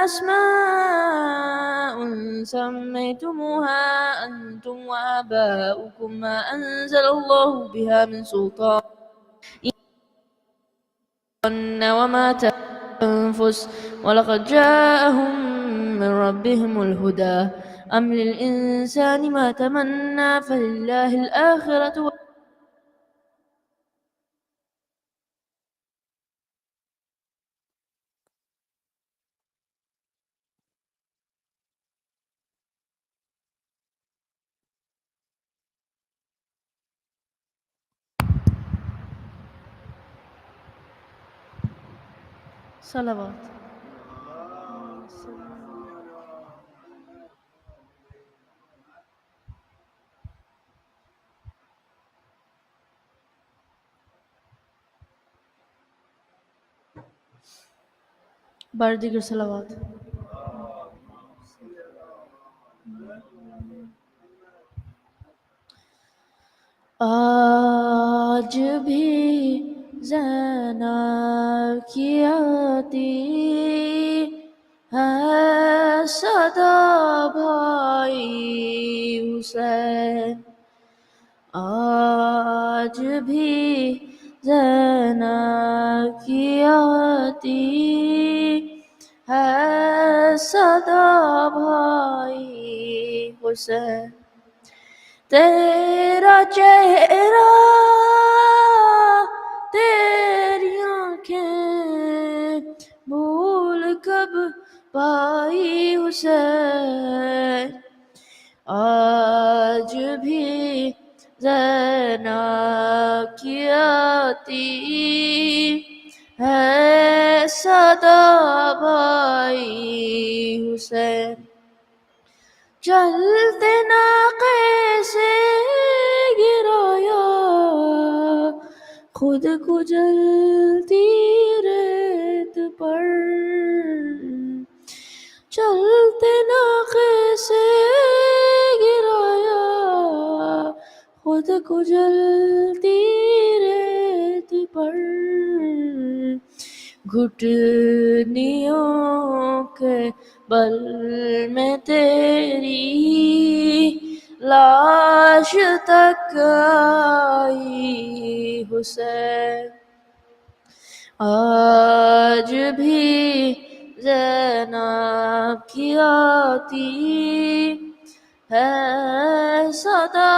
أسماء سميتموها أنتم وآباؤكم ما أنزل الله بها من سلطان وما تهوى الأنفس ولقد جاءهم من ربهم الهدى أم للإنسان ما تمنى فلله الآخرة صلوات. بار دیگر صلوات. آج بھی زینب کی آتی ہے صدا بھائی حسین. آج بھی زینب کی آتی ہے صدا بھائی حسین. تیرا چہرہ تیری آنکھیں بھول کب پائی حسین. آج بھی زینب کی آتی ہے صدا بھائی حسین. چلتے ناقے سے گرایا خود کو جلتی ریت پر. چلتے ناقے سے گرایا خود کو جلتی ریت پر. گھٹنیوں کے بل میں تیری لاش تک آئی حسین. آج بھی زینب کی آتی ہے صدا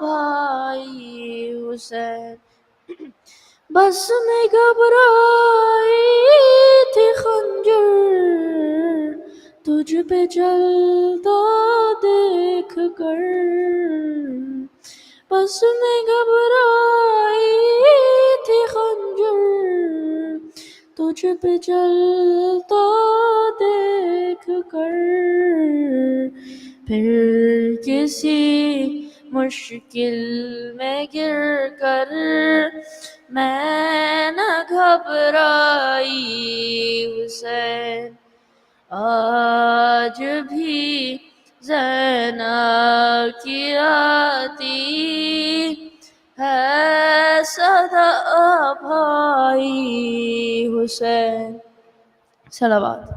بھائی حسین. بس میں گھبرائی تھی خنجر تجھ پہ چلتا دیکھ کر. بس میں گھبرائی تھی خنجر تجھ پہ چلتا دیکھ کر. پھر کسی مشکل میں گر کر میں نہ گھبرائی حسین. آج بھی زینب کی آتی ہے صدا بھائی حسین. صلوات.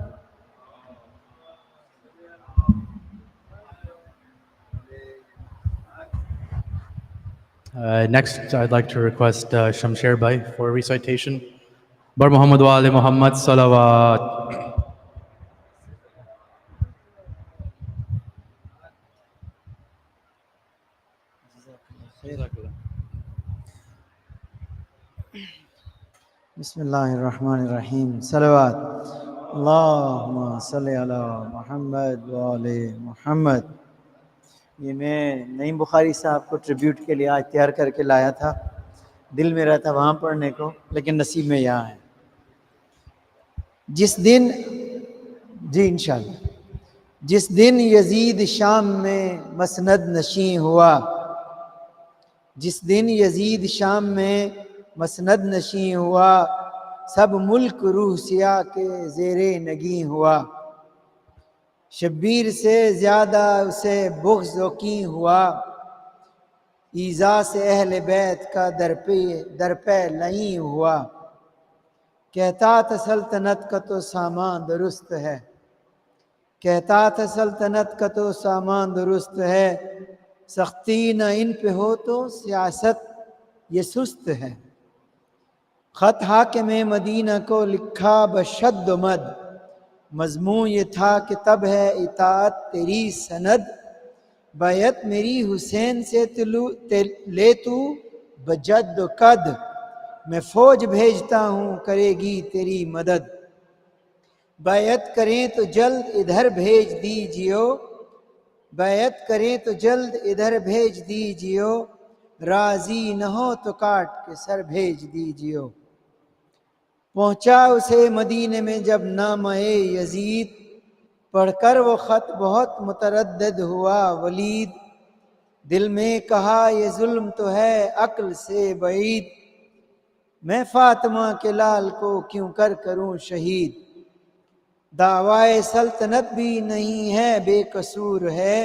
Next, I'd like to request Shamsher Bhai for recitation. Bar Muhammad wa Ali Muhammad Salawat. بسم اللہ الرحمن الرحیم. صلوات. اللہم صلی علی محمد و آل محمد. یہ میں نعیم بخاری صاحب کو ٹریبیوٹ کے لیے آج تیار کر کے لایا تھا. دل میں رہا تھا وہاں پڑھنے کو لیکن نصیب میں یہاں ہے. جس دن انشاءاللہ جس دن یزید شام میں مسند نشین ہوا، جس دن یزید شام میں مسند نشین ہوا، سب ملک روح سیاہ کے زیر نگین ہوا. شبیر سے زیادہ اسے بغض و کین ہوا، ایذا سے اہل بیت کا در پہ لعین ہوا. کہتا تھا سلطنت کا تو سامان درست ہے، کہتا تھا سلطنت کا تو سامان درست ہے، سختی نہ ان پہ ہو تو سیاست یہ سست ہے۔ خط حاکم مدینہ کو لکھا بشد و مد، مضمون یہ تھا کہ تب ہے اطاعت تیری سند، بیعت میری حسین سے لے تو بجد و قد، میں فوج بھیجتا ہوں کرے گی تیری مدد، بیعت کریں تو جلد ادھر بھیج دیجیو، بیعت کریں تو جلد ادھر بھیج دیجیو، راضی نہ ہو تو کاٹ کے سر بھیج دیجیو۔ پہنچا اسے مدینے میں جب نامہ یزید، پڑھ کر وہ خط بہت متردد ہوا ولید، دل میں کہا یہ ظلم تو ہے عقل سے بعید، میں فاطمہ کے لال کو کیوں کر کروں شہید، دعویٰ سلطنت بھی نہیں ہے بے قصور ہے،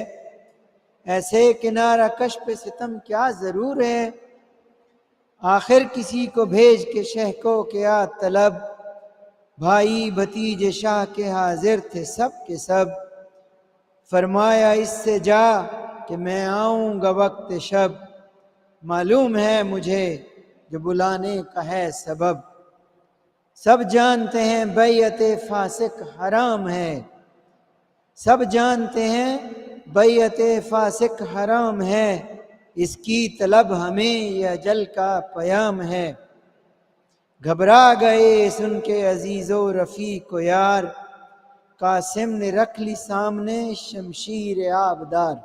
ایسے کنارہ کش پہ ستم کیا ضرور ہے، آخر کسی کو بھیج کے شہ کو کیا طلب، بھائی بھتیجے شاہ کے حاضر تھے سب کے سب، فرمایا اس سے جا کہ میں آؤں گا وقت شب، معلوم ہے مجھے جو بلانے کا ہے سبب، سب جانتے ہیں بیعت فاسق حرام ہے، سب جانتے ہیں بیعت فاسق حرام ہے، اس کی طلب ہمیں یہ اجل کا پیام ہے، گھبرا گئے سن کے عزیز و رفیق و یار، قاسم نے رکھ لی سامنے شمشیر آبدار،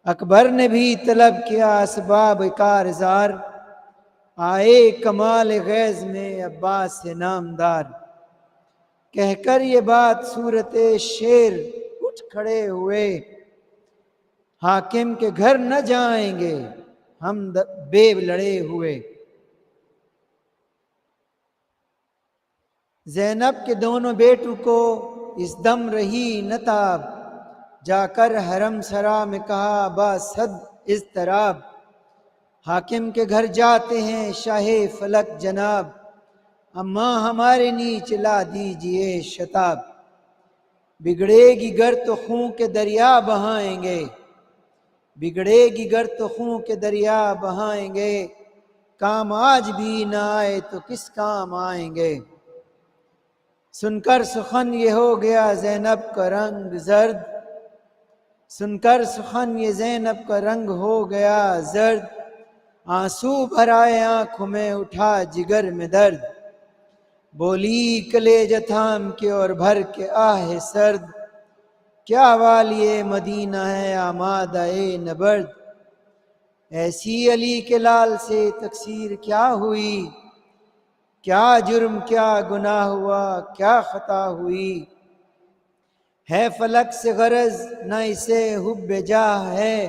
اکبر نے بھی طلب کیا اسباب کارزار، آئے کمال غیظ میں عباس سے نامدار، کہہ کر یہ بات صورت شیر اٹھ کھڑے ہوئے، حاکم کے گھر نہ جائیں گے ہم بے لڑے ہوئے، زینب کے دونوں بیٹوں کو اس دم رہی نہ تاب، جا کر حرم سرا میں کہا با صد اضطراب، حاکم کے گھر جاتے ہیں شاہ فلک جناب، اماں ہمارے نیچ لا دیجئے شتاب، بگڑے گی گر تو خون کے دریا بہائیں گے، بگڑے گی گر تو خون کے دریا بہائیں گے، کام آج بھی نہ آئے تو کس کام آئیں گے، سن کر سخن یہ ہو گیا زینب کا رنگ زرد، سن کر سخن یہ زینب کا رنگ ہو گیا زرد، آنسو بھر آئے آنکھوں میں اٹھا جگر میں درد، بولی کلیجہ تھام کے اور بھر کے آہ سرد، کیا والی مدینہ ہے آمادہ نبرد، ایسی علی کے لال سے تقصیر کیا ہوئی، کیا جرم کیا گناہ ہوا کیا خطا ہوئی، ہے فلک سے غرض نہ اسے حب جاہ ہے،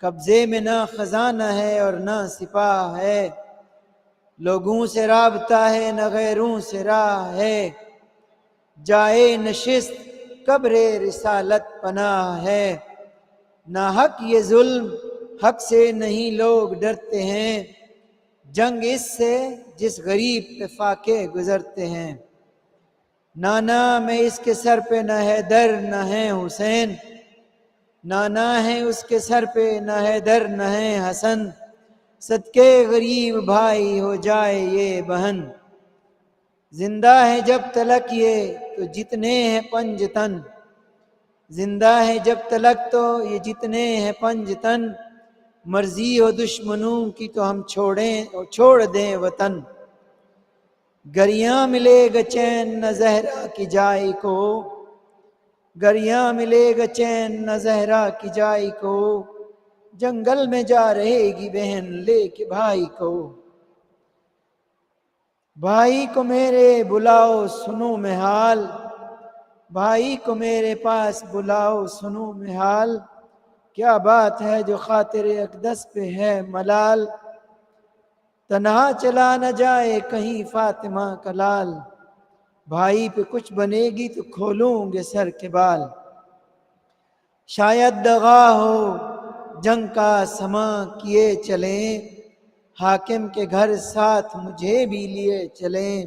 قبضے میں نہ خزانہ ہے اور نہ سپاہ ہے، لوگوں سے رابطہ ہے نہ غیروں سے راہ ہے، جائے نشست قبر رسالت پناہ ہے، نہ حق یہ ظلم حق سے نہیں لوگ ڈرتے ہیں، جنگ اس سے جس غریب پہ فاقے گزرتے ہیں، نانا میں اس کے سر پہ نہ حیدر نہ ہے حسین، نانا ہے اس کے سر پہ نہ حیدر نہ ہے حسن، صدقے غریب بھائی ہو جائے یہ بہن، زندہ ہے جب تلک یہ تو جتنے ہیں پنج تن، زندہ ہے جب تلک تو یہ جتنے ہیں پنج تن، مرضی ہو دشمنوں کی تو ہم چھوڑ دیں وطن، گریاں ملے گا چین نہ زہرا کی جائی کو، گریاں ملے گا چین نہ زہرا کی جائی کو، جنگل میں جا رہے گی بہن لے کے بھائی کو، بھائی کو میرے بلاؤ سنو میں حال، بھائی کو میرے پاس بلاؤ سنو میں حال، کیا بات ہے جو خاطر اقدس پہ ہے ملال، تنہا چلا نہ جائے کہیں فاطمہ کا لال، بھائی پہ کچھ بنے گی تو کھولوں گے سر کے بال، شاید دغا ہو جنگ کا سما کیے چلیں، حاکم کے گھر ساتھ مجھے بھی لیے چلیں،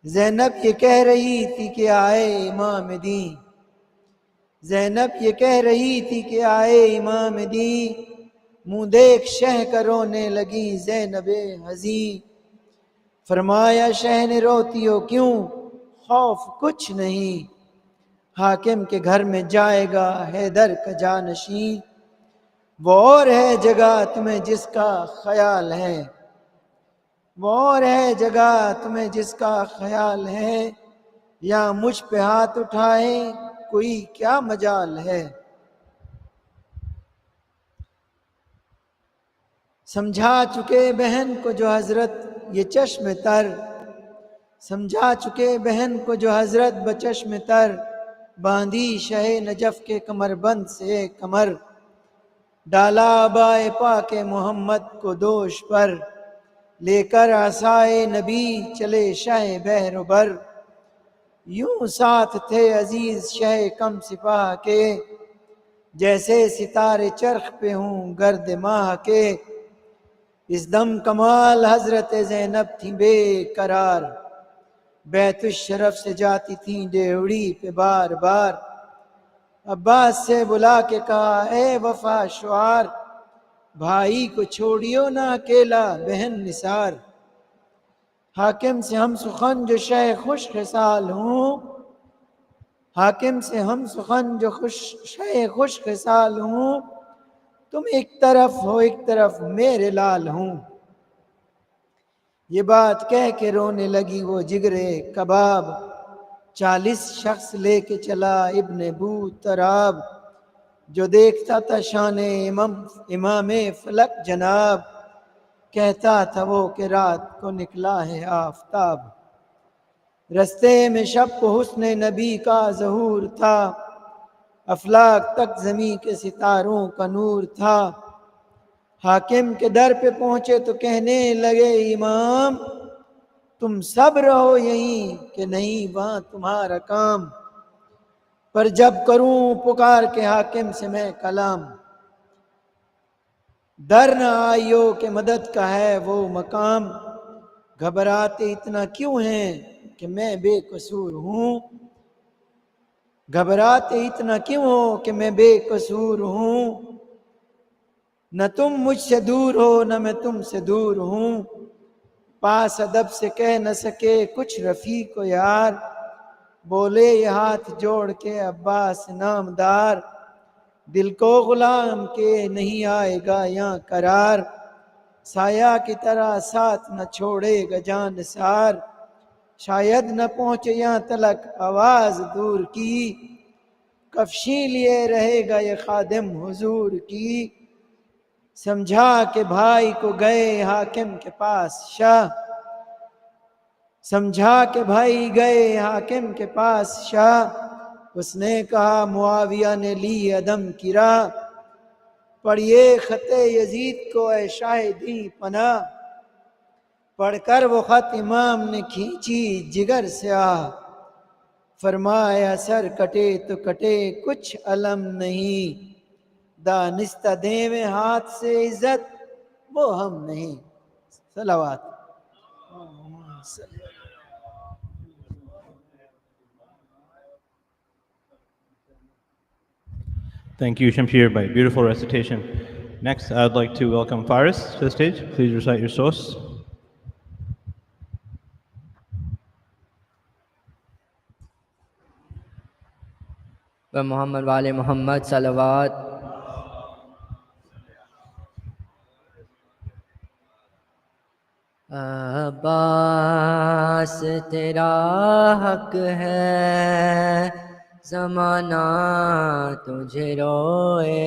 زینب یہ کہہ رہی تھی کہ آئے امام دین، زینب یہ کہہ رہی تھی کہ آئے امام دین، منہ دیکھ شہ کا رونے لگی زینب حزین۔ فرمایا شہ نے روتی ہو کیوں، خوف کچھ نہیں، حاکم کے گھر میں جائے گا حیدر کا جانشین، وہ اور ہے جگہ تمہیں جس کا خیال ہے، وہ اور ہے جگہ تمہیں جس کا خیال ہے، یا مجھ پہ ہاتھ اٹھائے کوئی کیا مجال ہے۔ سمجھا چکے بہن کو جو حضرت یہ چشم تر، سمجھا چکے بہن کو جو حضرت بچشم تر، باندھی شہ نجف کے کمر بند سے کمر، ڈالا بائے پاک محمد کو دوش پر، لے کر عصائے نبی چلے شہ بحر و بر، یوں ساتھ تھے عزیز شہ کم سپاہ کے، جیسے ستارے چرخ پہ ہوں گرد ماہ کے، اس دم کمال حضرت زینب تھی بے قرار، بیت الشرف سے جاتی تھیں ڈیوڑی پہ بار بار، عباس سے بلا کے کہا اے وفا شعار، بھائی کو چھوڑیو نہ اکیلا بہن نثار، حاکم سے ہم سخن جو شہ خوش خصال ہوں، حاکم سے ہم سخن جو شہ خوش خصال ہوں، تم ایک طرف ہو ایک طرف میرے لال ہوں۔ یہ بات کہہ کے رونے لگی وہ جگرے کباب، 40 شخص لے کے چلا ابن بو تراب، جو دیکھتا تھا شان امام فلک جناب، کہتا تھا وہ کہ رات کو نکلا ہے آفتاب، رستے میں شب کو حسن نبی کا ظہور تھا، افلاک تک زمیں کے ستاروں کا نور تھا، حاکم کے در پہ پہنچے تو کہنے لگے امام، تم سب رہو یہیں کہ نہیں وہاں تمہارا کام، پر جب کروں پکار کے حاکم سے میں کلام، در نہ آئیو کہ مدد کا ہے وہ مقام، گھبراتے اتنا کیوں ہیں کہ میں بے قصور ہوں، گھبراتے اتنا کیوں ہو کہ میں بے قصور ہوں، نہ تم مجھ سے دور ہو نہ میں تم سے دور ہوں، پاس ادب سے کہہ نہ سکے کچھ رفیق و یار، بولے یہ ہاتھ جوڑ کے عباس نامدار، دل کو غلام کے نہیں آئے گا یہاں قرار، سایہ کی طرح ساتھ نہ چھوڑے گا جان نثار، شاید نہ پہنچے یہاں تلک آواز دور کی، کفشی لیے رہے گا یہ خادم حضور کی، سمجھا کہ بھائی کو گئے حاکم کے پاس شاہ، سمجھا کہ بھائی گئے حاکم کے پاس شاہ، اس نے کہا معاویہ نے لی عدم کی راہ، پڑھیے خط یزید کو اے شاہدی پناہ، پڑھ کر وہ خط امام نے کھینچی جگر سے آہ، فرمایا سر کٹے تو کٹے کچھ علم نہیں، دانستہ دیویں ہاتھ سے عزت وہ ہم نہیں۔ صلوات۔ Thank you, Shamshir, by beautiful recitation. Next, I'd like to welcome Faris to the stage. Please recite your source. محمد والے محمد صلوات۔ عباس تیرا حق ہے زمانہ تجھے روئے،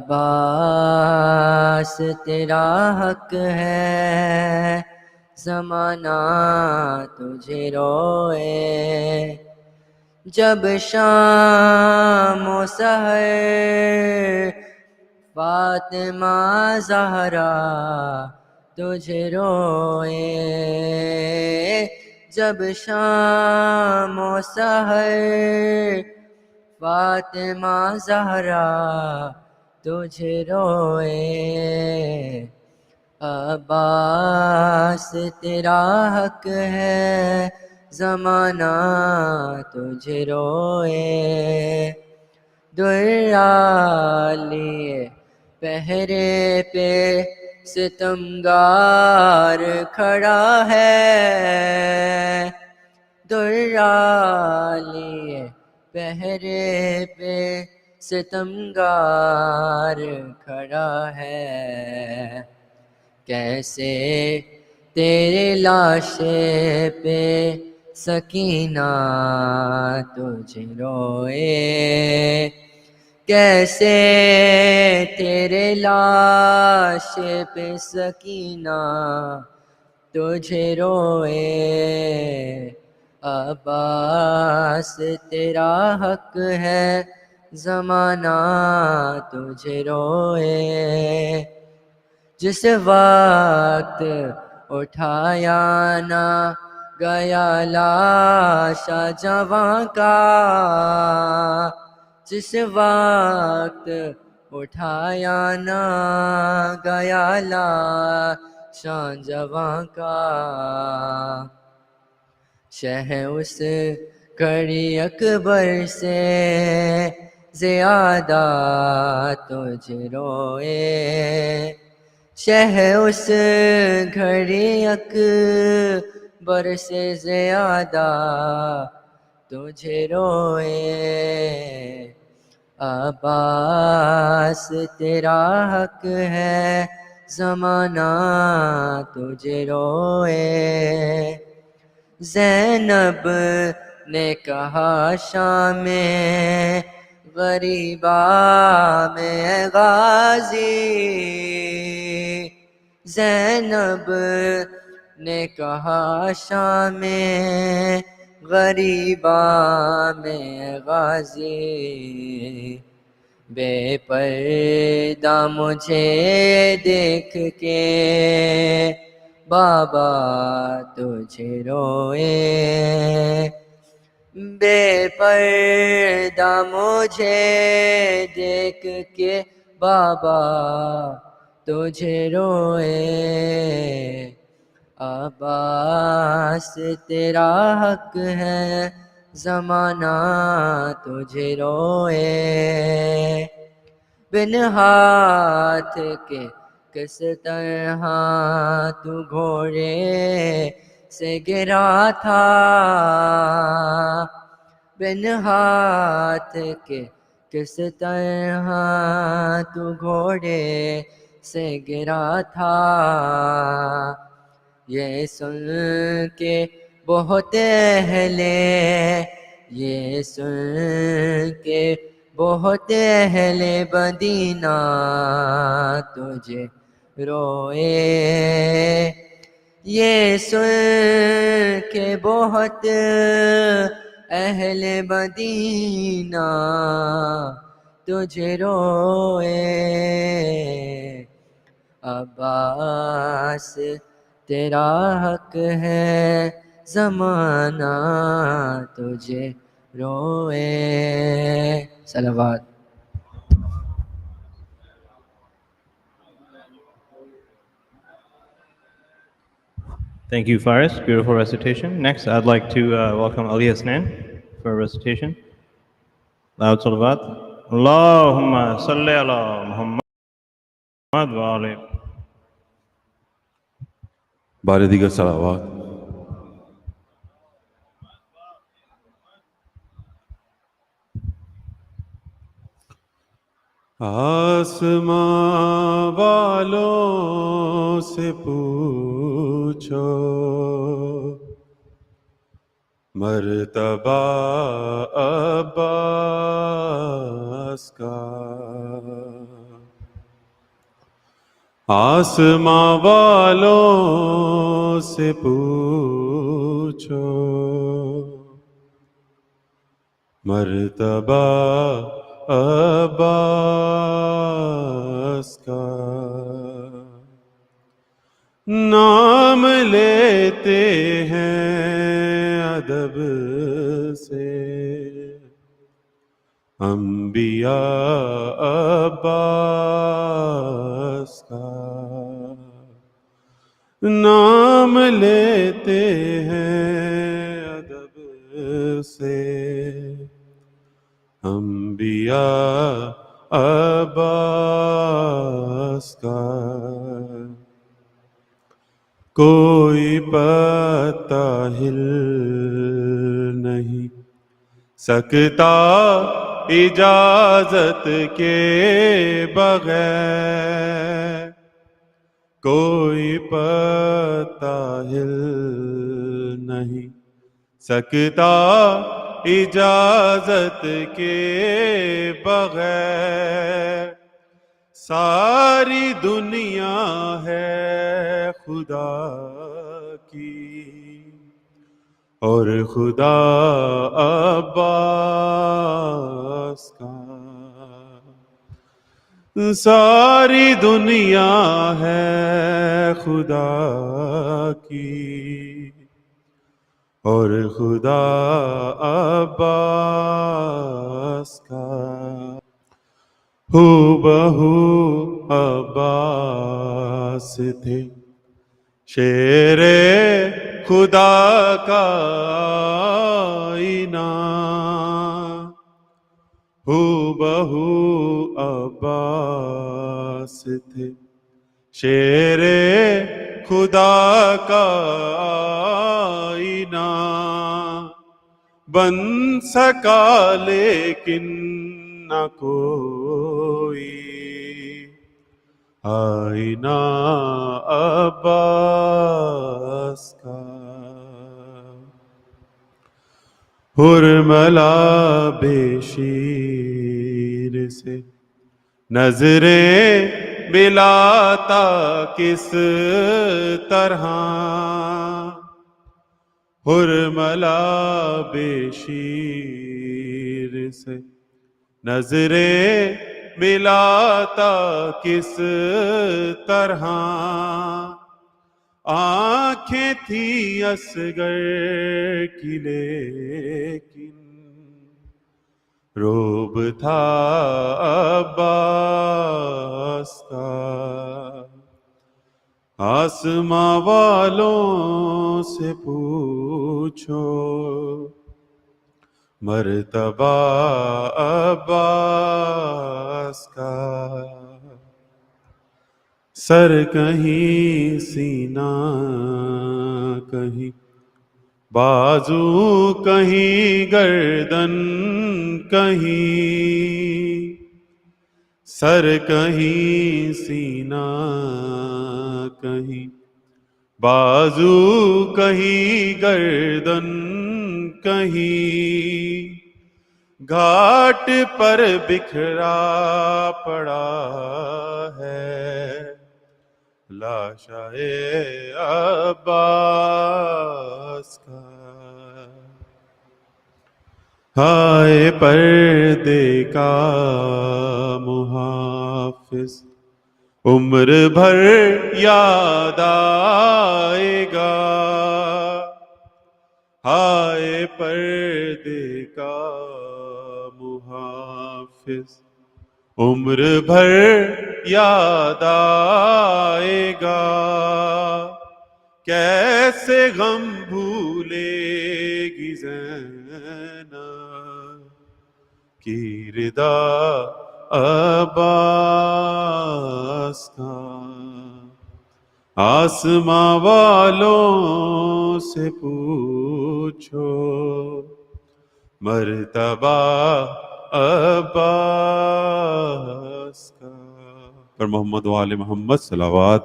عباس تیرا حق ہے زمانہ تجھے روئے، جب شام و سحر فاطمہ زہرا تجھے روئے، جب شام و سحر فاطمہ زہرا تجھے روئے، عباس تیرا حق ہے زمانہ تجھے روئے لیے پہرے پہ ستمگار کھڑا ہے لیے پہرے پہ ستمگار کھڑا ہے کیسے تیرے لاشے پہ سکینہ تجھے روئے کیسے تیرے لاشے پہ سکینہ تجھے روئے عباس تیرا حق ہے زمانہ تجھے روئے جس وقت اٹھایا نہ گیا لاشا جواں کا جس وقت اٹھایا نہ گیا لاشا جواں کا شہ اس کڑی اکبر سے زیادہ تجھے روئے شہ اس گھڑی اکبر سے زیادہ تجھے روئے عباس تیرا حق ہے زمانہ تجھے روئے زینب نے کہا شام میں غریبا میں غازی زینب نے کہا شام میں غریبا میں غازی بے پردہ مجھے دیکھ کے بابا تجھے روئے بے پردہ مجھے دیکھ کے بابا تجھے روئے عباس تیرا حق ہے زمانہ تجھے روئے بن ہاتھ کے کس طرح تو گھوڑے سے گرا تھا بن ہاتھ کے کس طرح تو گھوڑے سے گرا تھا یہ سن کے بہت اہلے یہ سن کے بہت اہل مدینہ تجھے روئے یہ سن کے بہت اہل مدینہ تجھے روئے عباس تیرا حق ہے زمانہ تجھے روئے صلوات Thank you, Faris. Beautiful recitation. Next, I'd like to welcome Ali Hasnan for a recitation. Loud salawat. Allahumma salli ala Muhammad wa ali. بار دیگر صلوات آسماں والوں سے پوچھو مرتبہ عباس کا آسماں والوں سے پوچھو مرتبہ عباس کا نام لیتے ہیں ادب سے انبیاء عباس کا نام لیتے ہیں ادب سے انبیاء عباس کا، کوئی پتہ ہل نہیں سکتا اجازت کے بغیر، کوئی پتہ ہل نہیں سکتا اجازت کے بغیر، ساری دنیا ہے خدا کی اور خدا عباس کا، ساری دنیا ہے خدا کی اور خدا عباس کا، ہو بہو عباس تھے شیر خدا کا آئینہ، ہو بہو عباس تھے شیر خدا کا آئینہ، بن سکا لیکن نہ کوئی آئینہ عباس کا، حرملا بے شیر سے نظریں ملاتا کس طرح، حرملا بے شیر سے نظریں ملاتا کس طرح، آنکھیں تھیں اصغر کی لیکن روب تھا عباس کا، آسماں والوں سے پوچھو مرتبہ عباس کا، سر کہیں سینہ کہیں بازو کہیں گردن کہیں، سر کہیں سینہ کہیں بازو کہیں گردن کہیں، گھاٹ پر بکھرا پڑا ہے لاشائے عباس کا، ہائے پردے کا محافظ عمر بھر یاد آئے گا، ہائے پردے کا محافظ عمر بھر یاد آئے گا، کیسے غم بھولے گی زینب کی ردا عباس کا، آسماں والوں سے پوچھو مرتبہ عباس کا، پر محمد و آل محمد صلوات.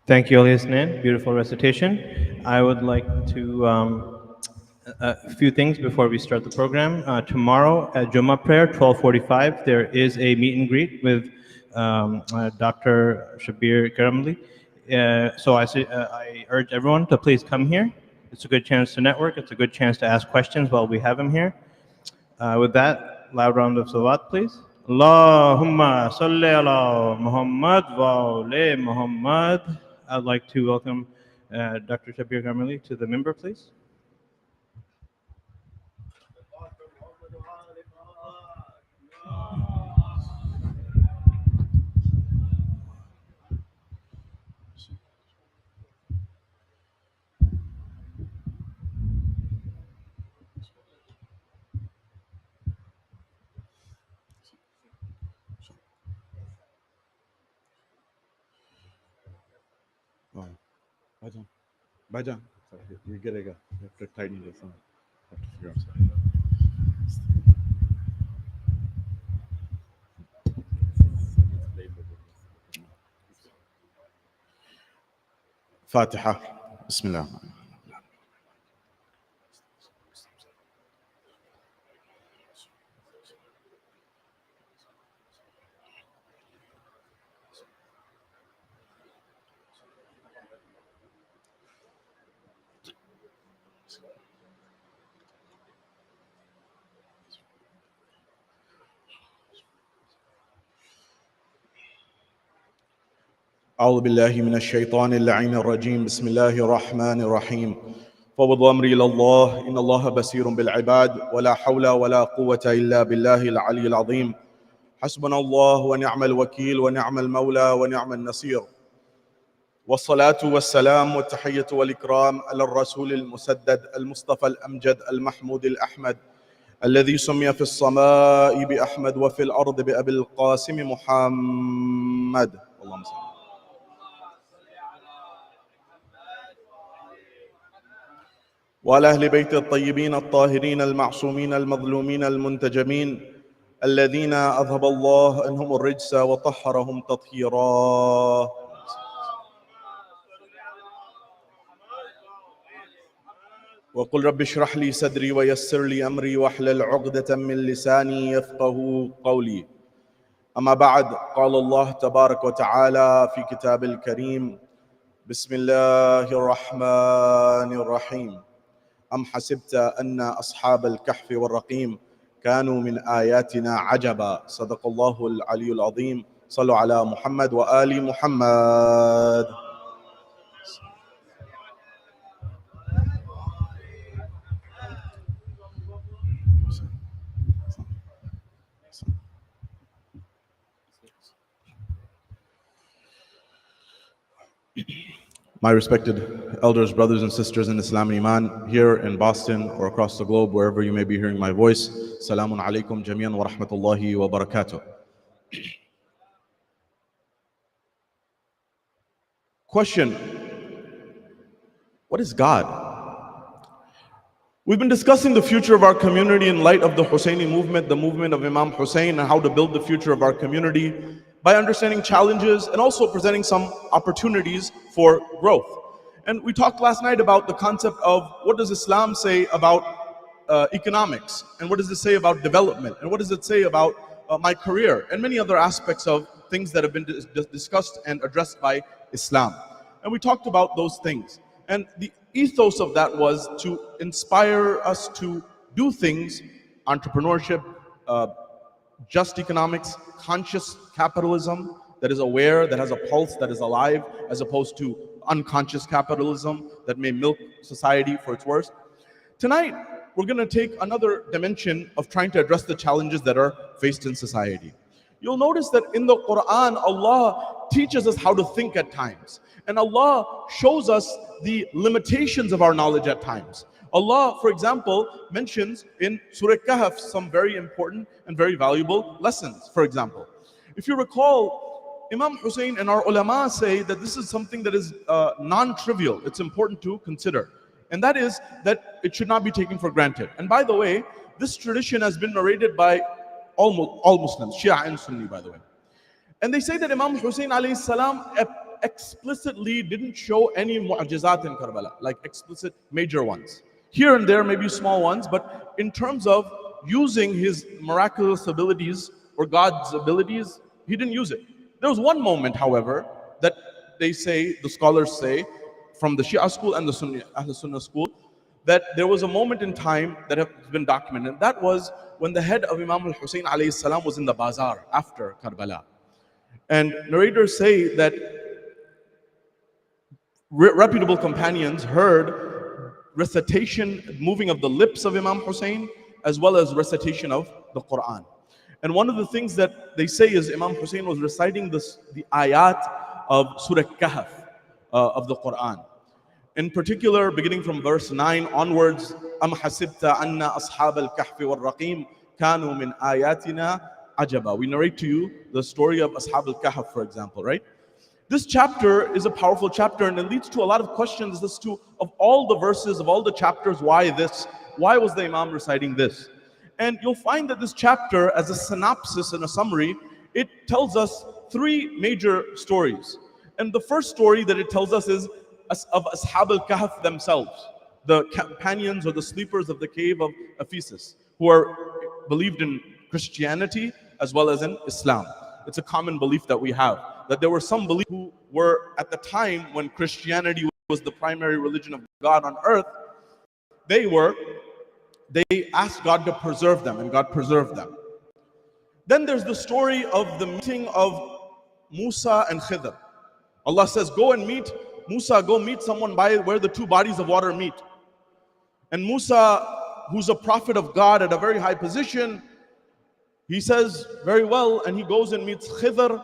Thank you, Elias Nan. Beautiful recitation. I would like to a few things before we start the program. Tomorrow at Jummah prayer, 12:45, there is a meet and greet with Dr. Shabbir Kirmani. So I urge everyone to please come here. It's a good chance to network. It's a good chance to ask questions while we have him here. With that, loud round of salawat, please. Allahumma salli ala Muhammad wa ali Muhammad. I'd like to welcome Dr. Shabbir Karmali to the minbar, please. Oh, Bhajan. Bhajan. Sorry, you get it. You have to tighten this on. I have to figure out something. Fatiha. Bismillah. أعوذ بالله من الشيطان اللعين الرجيم بسم الله الرحمن الرحيم فوض أمري إلى الله إن الله بصير بالعباد ولا حول ولا قوة إلا بالله العلي العظيم حسبنا الله ونعم الوكيل ونعم المولى ونعم النصير والصلاة والسلام والتحية والإكرام على الرسول المسدد المصطفى الأمجد المحمود الأحمد الذي سمي في السماء بأحمد وفي الأرض بأبي القاسم محمد اللهم صل وعلى أهل بيت الطيبين الطاهرين المعصومين المظلومين المنتجمين الذين أذهب الله عنهم الرجس وطهرهم تطهيرا وقل رب اشرح لي صدري ويسر لي أمري واحلل عقدة من لساني يفقه قولي أما بعد قال الله تبارك وتعالى في كتاب الكريم بسم الله الرحمن الرحيم أم حسبت أن أصحاب الكهف والرقيم كانوا من آياتنا عجبا صدق الله العلي العظيم صلوا على محمد وآل محمد My respected elders, brothers and sisters in Islam and Iman, here in Boston or across the globe, wherever you may be hearing my voice, Salamun alaikum jamian wa rahmatullahi wa barakatuh. Question: what is God? We've been discussing the future of our community in light of the Husseini movement, the movement of Imam Hussein, and how to build the future of our community by understanding challenges and also presenting some opportunities for growth. And we talked last night about the concept of what does Islam say about economics, and what does it say about development, and what does it say about my career, and many other aspects of things that have been discussed and addressed by Islam. And we talked about those things. And the ethos of that was to inspire us to do things, entrepreneurship, just economics, conscious capitalism that is aware, that has a pulse, that is alive, as opposed to unconscious capitalism that may milk society for its worst. Tonight, we're going to take another dimension of trying to address the challenges that are faced in society. You'll notice that in the Quran, Allah teaches us how to think at times. And Allah shows us the limitations of our knowledge at times. Allah, for example, mentions in Surah Kahf some very important and very valuable lessons, for example. If you recall, Imam Hussein and our ulama say that this is something that is non-trivial. It's important to consider. And that is that it should not be taken for granted. And by the way, this tradition has been narrated by all Muslims, Shia and Sunni, by the way. And they say that Imam Hussein alayhi salam explicitly didn't show any mu'jizat in Karbala, like explicit major ones. Here and there, maybe small ones, but in terms of using his miraculous abilities or God's abilities, he didn't use it. There was one moment, however, that they say, the scholars say, from the Shia school and the Sunnah school, that there was a moment in time that has been documented. That was when the head of Imam al-Hussein alayhi salam was in the bazaar after Karbala. And narrators say that reputable companions heard recitation, moving of the lips of Imam Hussein, as well as recitation of the Quran. And one of the things that they say is Imam Hussein was reciting the ayat of Surah Kahf of the Quran. In particular, beginning from verse 9 onwards, Am hasibta anna ashab al-kahfi wal-raqim kanu min ayatina ajaba. We narrate to you the story of Ashab al-Kahf, for example, right? This chapter is a powerful chapter, and it leads to a lot of questions as to, of all the verses, of all the chapters, why this? Why was the Imam reciting this? And you'll find that this chapter, as a synopsis and a summary, it tells us three major stories. And the first story that it tells us is of Ashab al-Kahf themselves, the companions or the sleepers of the cave of Ephesus, who are believed in Christianity as well as in Islam. It's a common belief that we have, that there were some believers who were at the time when Christianity was the primary religion of God on earth. They asked God to preserve them, and God preserved them. Then there's the story of the meeting of Musa and Khidr. Allah says, go and meet Musa, go meet someone by where the two bodies of water meet. And Musa, who's a prophet of God at a very high position, he says, very well, and he goes and meets Khidr.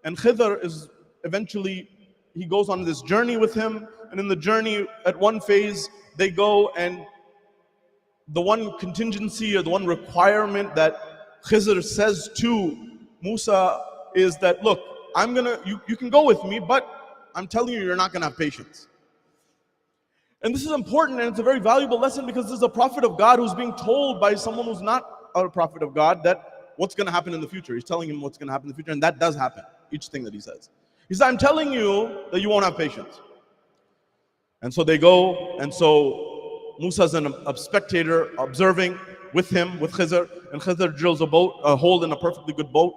And Khidr is eventually, he goes on this journey with him. And in the journey, at one phase, they go, and the one contingency or the one requirement that Khidr says to Musa is that, look, you can go with me, but I'm telling you, you're not gonna have patience. And this is important, and it's a very valuable lesson, because this is a prophet of God who's being told by someone who's not a prophet of God that what's gonna happen in the future. He's telling him what's gonna happen in the future, and that does happen, each thing that he says. He says, I'm telling you that you won't have patience. And so they go, and so Musa's a spectator observing with him, with Khidr, and Khidr drills a hole in a perfectly good boat,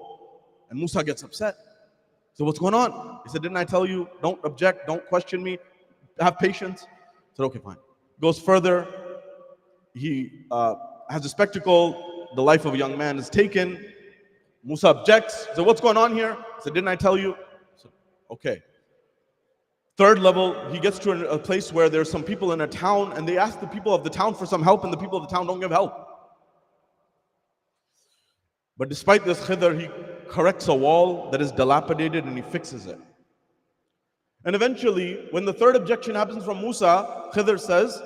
and Musa gets upset. So what's going on? He said, didn't I tell you, don't object, don't question me, have patience? I said, okay, fine. Goes further, he has a spectacle, the life of a young man is taken. Musa objects. So what's going on here? I said, didn't I tell you? I said, okay. Third level, he gets to a place where there's some people in a town, and they ask the people of the town for some help, and the people of the town don't give help. But despite this, Khidr, he corrects a wall that is dilapidated, and he fixes it. And eventually, when the third objection happens from Musa, Khidr says,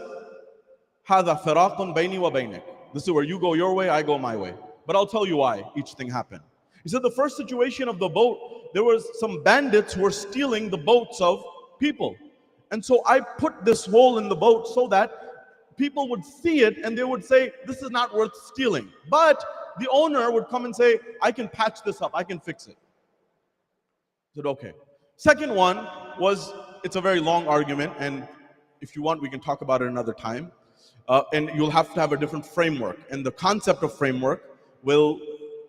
هَذَا فِرَاقٌ بَيْنِي وَبَيْنِكَ. This is where you go your way, I go my way. But I'll tell you why each thing happened. He said the first situation of the boat, there was some bandits who were stealing the boats of people. And so I put this hole in the boat so that people would see it and they would say, this is not worth stealing. But the owner would come and say, I can patch this up, I can fix it. I said, okay. Second one was, it's a very long argument, and if you want, we can talk about it another time. And you'll have to have a different framework. And the concept of framework will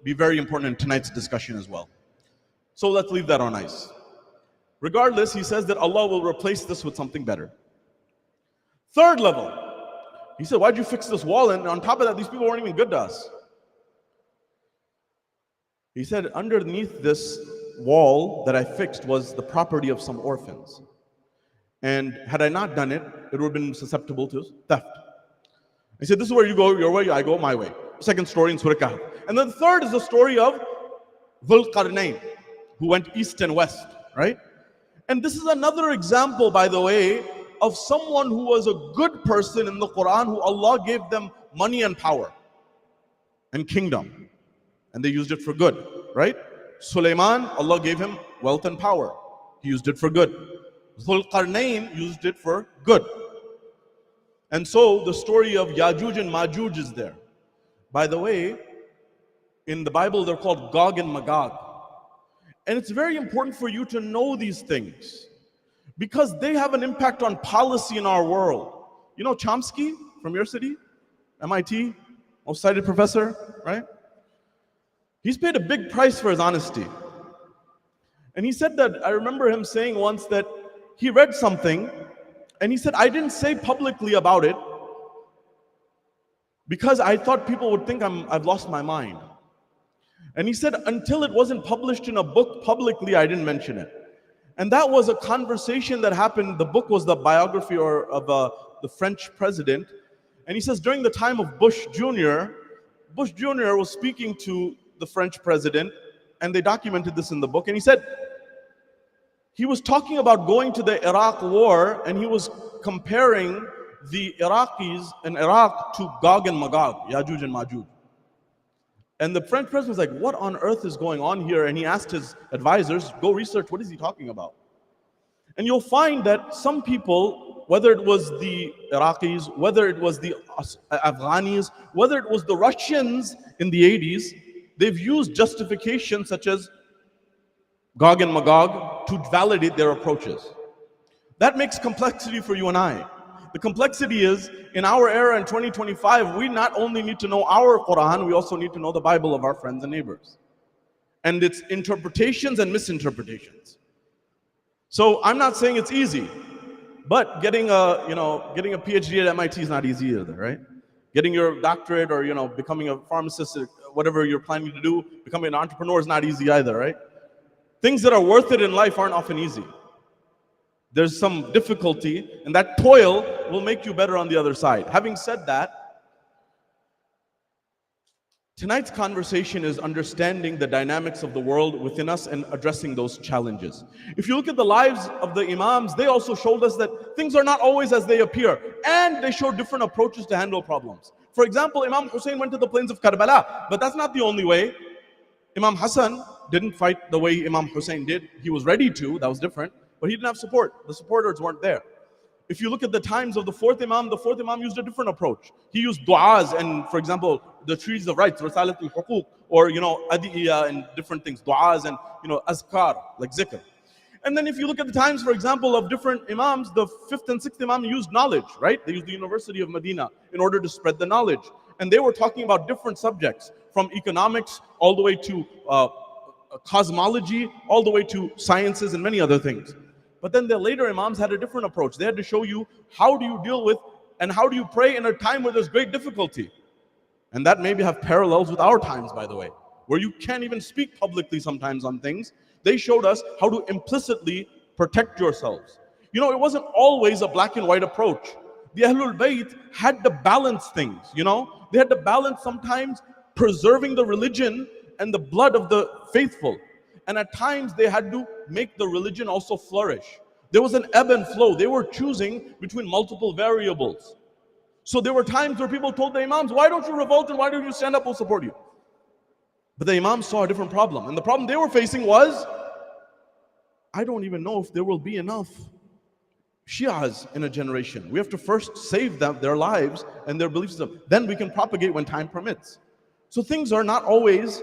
be very important in tonight's discussion as well. So let's leave that on ice. Regardless, he says that Allah will replace this with something better. Third level, he said, why'd you fix this wall? And on top of that, these people weren't even good to us. He said, underneath this wall that I fixed was the property of some orphans. And had I not done it, it would have been susceptible to theft. He said, this is where you go your way, I go my way. Second story in Surah Kahf. And then the third is the story of Dhul Qarnayn, who went east and west, right? And this is another example, by the way, of someone who was a good person in the Quran, who Allah gave them money and power and kingdom. And they used it for good, right? Sulaiman, Allah gave him wealth and power. He used it for good. Dhul Qarnayn used it for good. And so the story of Yajuj and Majuj is there. By the way, in the Bible, they're called Gog and Magog. And it's very important for you to know these things because they have an impact on policy in our world. You know Chomsky from your city, MIT, most cited professor, right? He's paid a big price for his honesty. And he said that, I remember him saying once that he read something and he said, I didn't say publicly about it because I thought people would think I've lost my mind. And he said, until it wasn't published in a book publicly, I didn't mention it. And that was a conversation that happened. The book was the biography of the French president. And he says, during the time of Bush Jr. was speaking to the French president, and they documented this in the book. And he said, he was talking about going to the Iraq war, and he was comparing the Iraqis in Iraq to Gog and Magog, Yajuj and Majuj. And the French president was like, what on earth is going on here? And he asked his advisors, go research, what is he talking about? And you'll find that some people, whether it was the Iraqis, whether it was the Afghanis, whether it was the Russians in the 80s, they've used justifications such as Gog and Magog to validate their approaches. That makes complexity for you and I. The complexity is, in our era in 2025, we not only need to know our Quran, we also need to know the Bible of our friends and neighbors, and its interpretations and misinterpretations. So I'm not saying it's easy, but getting a PhD at MIT is not easy either, right? Getting your doctorate or becoming a pharmacist, whatever you're planning to do, becoming an entrepreneur is not easy either, right? Things that are worth it in life aren't often easy. There's some difficulty, and that toil will make you better on the other side. Having said that, tonight's conversation is understanding the dynamics of the world within us and addressing those challenges. If you look at the lives of the Imams, they also showed us that things are not always as they appear, and they show different approaches to handle problems. For example, Imam Hussein went to the plains of Karbala, but that's not the only way. Imam Hassan didn't fight the way Imam Hussein did. He was ready to, that was different, but he didn't have support. The supporters weren't there. If you look at the times of the fourth Imam used a different approach. He used du'as and, for example, the trees of rights, Risalat al-Huquq, or, adiyya and different things, du'as and, azkar, like zikr. And then if you look at the times, for example, of different Imams, the fifth and sixth Imam used knowledge, right? They used the University of Medina in order to spread the knowledge. And they were talking about different subjects, from economics all the way to cosmology, all the way to sciences and many other things. But then the later Imams had a different approach. They had to show you how do you deal with and how do you pray in a time where there's great difficulty. And that maybe have parallels with our times, by the way, where you can't even speak publicly sometimes on things. They showed us how to implicitly protect yourselves. It wasn't always a black and white approach. The Ahlul Bayt had to balance things, They had to balance sometimes preserving the religion and the blood of the faithful. And at times they had to make the religion also flourish. There was an ebb and flow. They were choosing between multiple variables. So there were times where people told the Imams, why don't you revolt and why don't you stand up, we'll support you. But the Imams saw a different problem. And the problem they were facing was, I don't even know if there will be enough Shias in a generation. We have to first save them, their lives and their belief system. Then we can propagate when time permits. So things are not always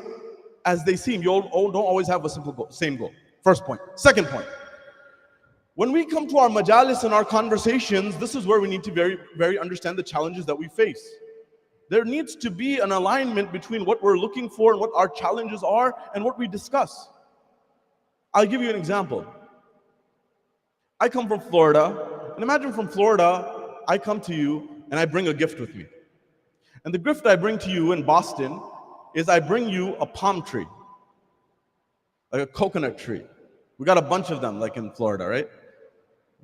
as they seem. You don't always have a simple goal, same goal. First point. Second point. When we come to our majalis and our conversations, this is where we need to very, very understand the challenges that we face. There needs to be an alignment between what we're looking for and what our challenges are and what we discuss. I'll give you an example. I come from Florida, and imagine from Florida, I come to you and I bring a gift with me. And the gift I bring to you in Boston is I bring you a palm tree, like a coconut tree. We got a bunch of them, like in Florida, right?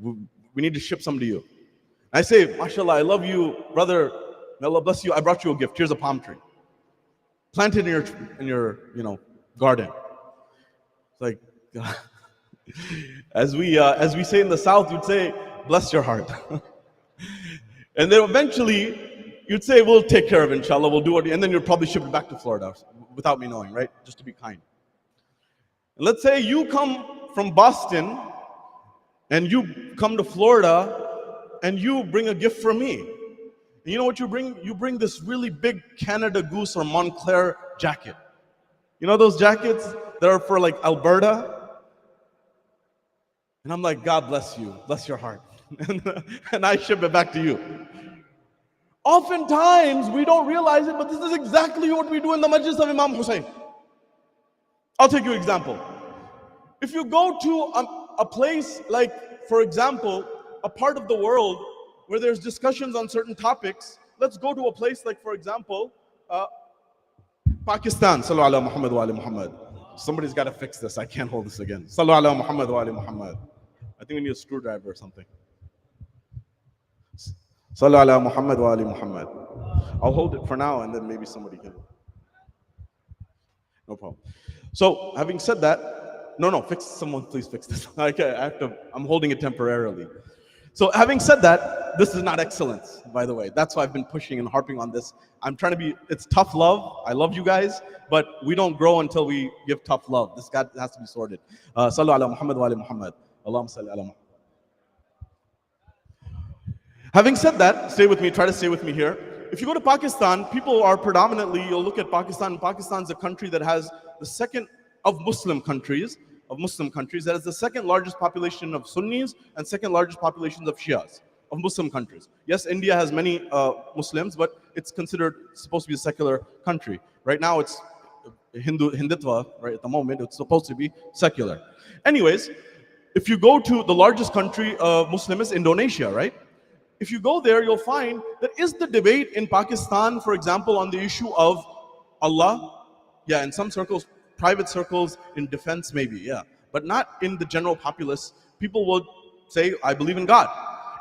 We need to ship some to you. I say, mashallah, I love you, brother. May Allah bless you. I brought you a gift. Here's a palm tree. Plant it in your garden. It's like, as we say in the South, you'd say, bless your heart. And then eventually, you'd say, we'll take care of it, inshallah, we'll do it. And then you'd probably ship it back to Florida without me knowing, right? Just to be kind. And let's say you come from Boston and you come to Florida and you bring a gift for me. And you know what you bring? You bring this really big Canada Goose or Montclair jacket. You know those jackets that are for like Alberta? And I'm like, God bless you, bless your heart. And I ship it back to you. Oftentimes, we don't realize it, but this is exactly what we do in the Majlis of Imam Hussein. I'll take you an example. If you go to a place like, for example, a part of the world where there's discussions on certain topics, let's go to a place like, for example, Pakistan. Sallu ala Muhammad wa ali Muhammad. Somebody's got to fix this. I can't hold this again. Sallu ala Muhammad wa ali Muhammad. I think we need a screwdriver or something. Sallu ala Muhammad wa ali Muhammad. I'll hold it for now and then maybe somebody can. No problem. So, having said that, no, fix someone, please fix this. I'm holding it temporarily. So, having said that, this is not excellence, by the way. That's why I've been pushing and harping on this. I'm trying to be, it's tough love. I love you guys, but we don't grow until we give tough love. This has to be sorted. Sallu ala Muhammad wa ali Muhammad. Allahumma salli ala Muhammad. Having said that, stay with me, try to stay with me here. If you go to Pakistan, people are predominantly, you'll look at Pakistan, and Pakistan's a country that has the second of Muslim countries, that has the second largest population of Sunnis and second largest populations of Shias, of Muslim countries. Yes, India has many Muslims, but it's considered supposed to be a secular country. Right now it's Hindutva, right at the moment, it's supposed to be secular. Anyways, if you go to the largest country of Muslim is Indonesia, right? If you go there, you'll find that is the debate in Pakistan, for example, on the issue of Allah. Yeah, in some circles, private circles, in defense maybe, yeah. But not in the general populace. People will say, I believe in God.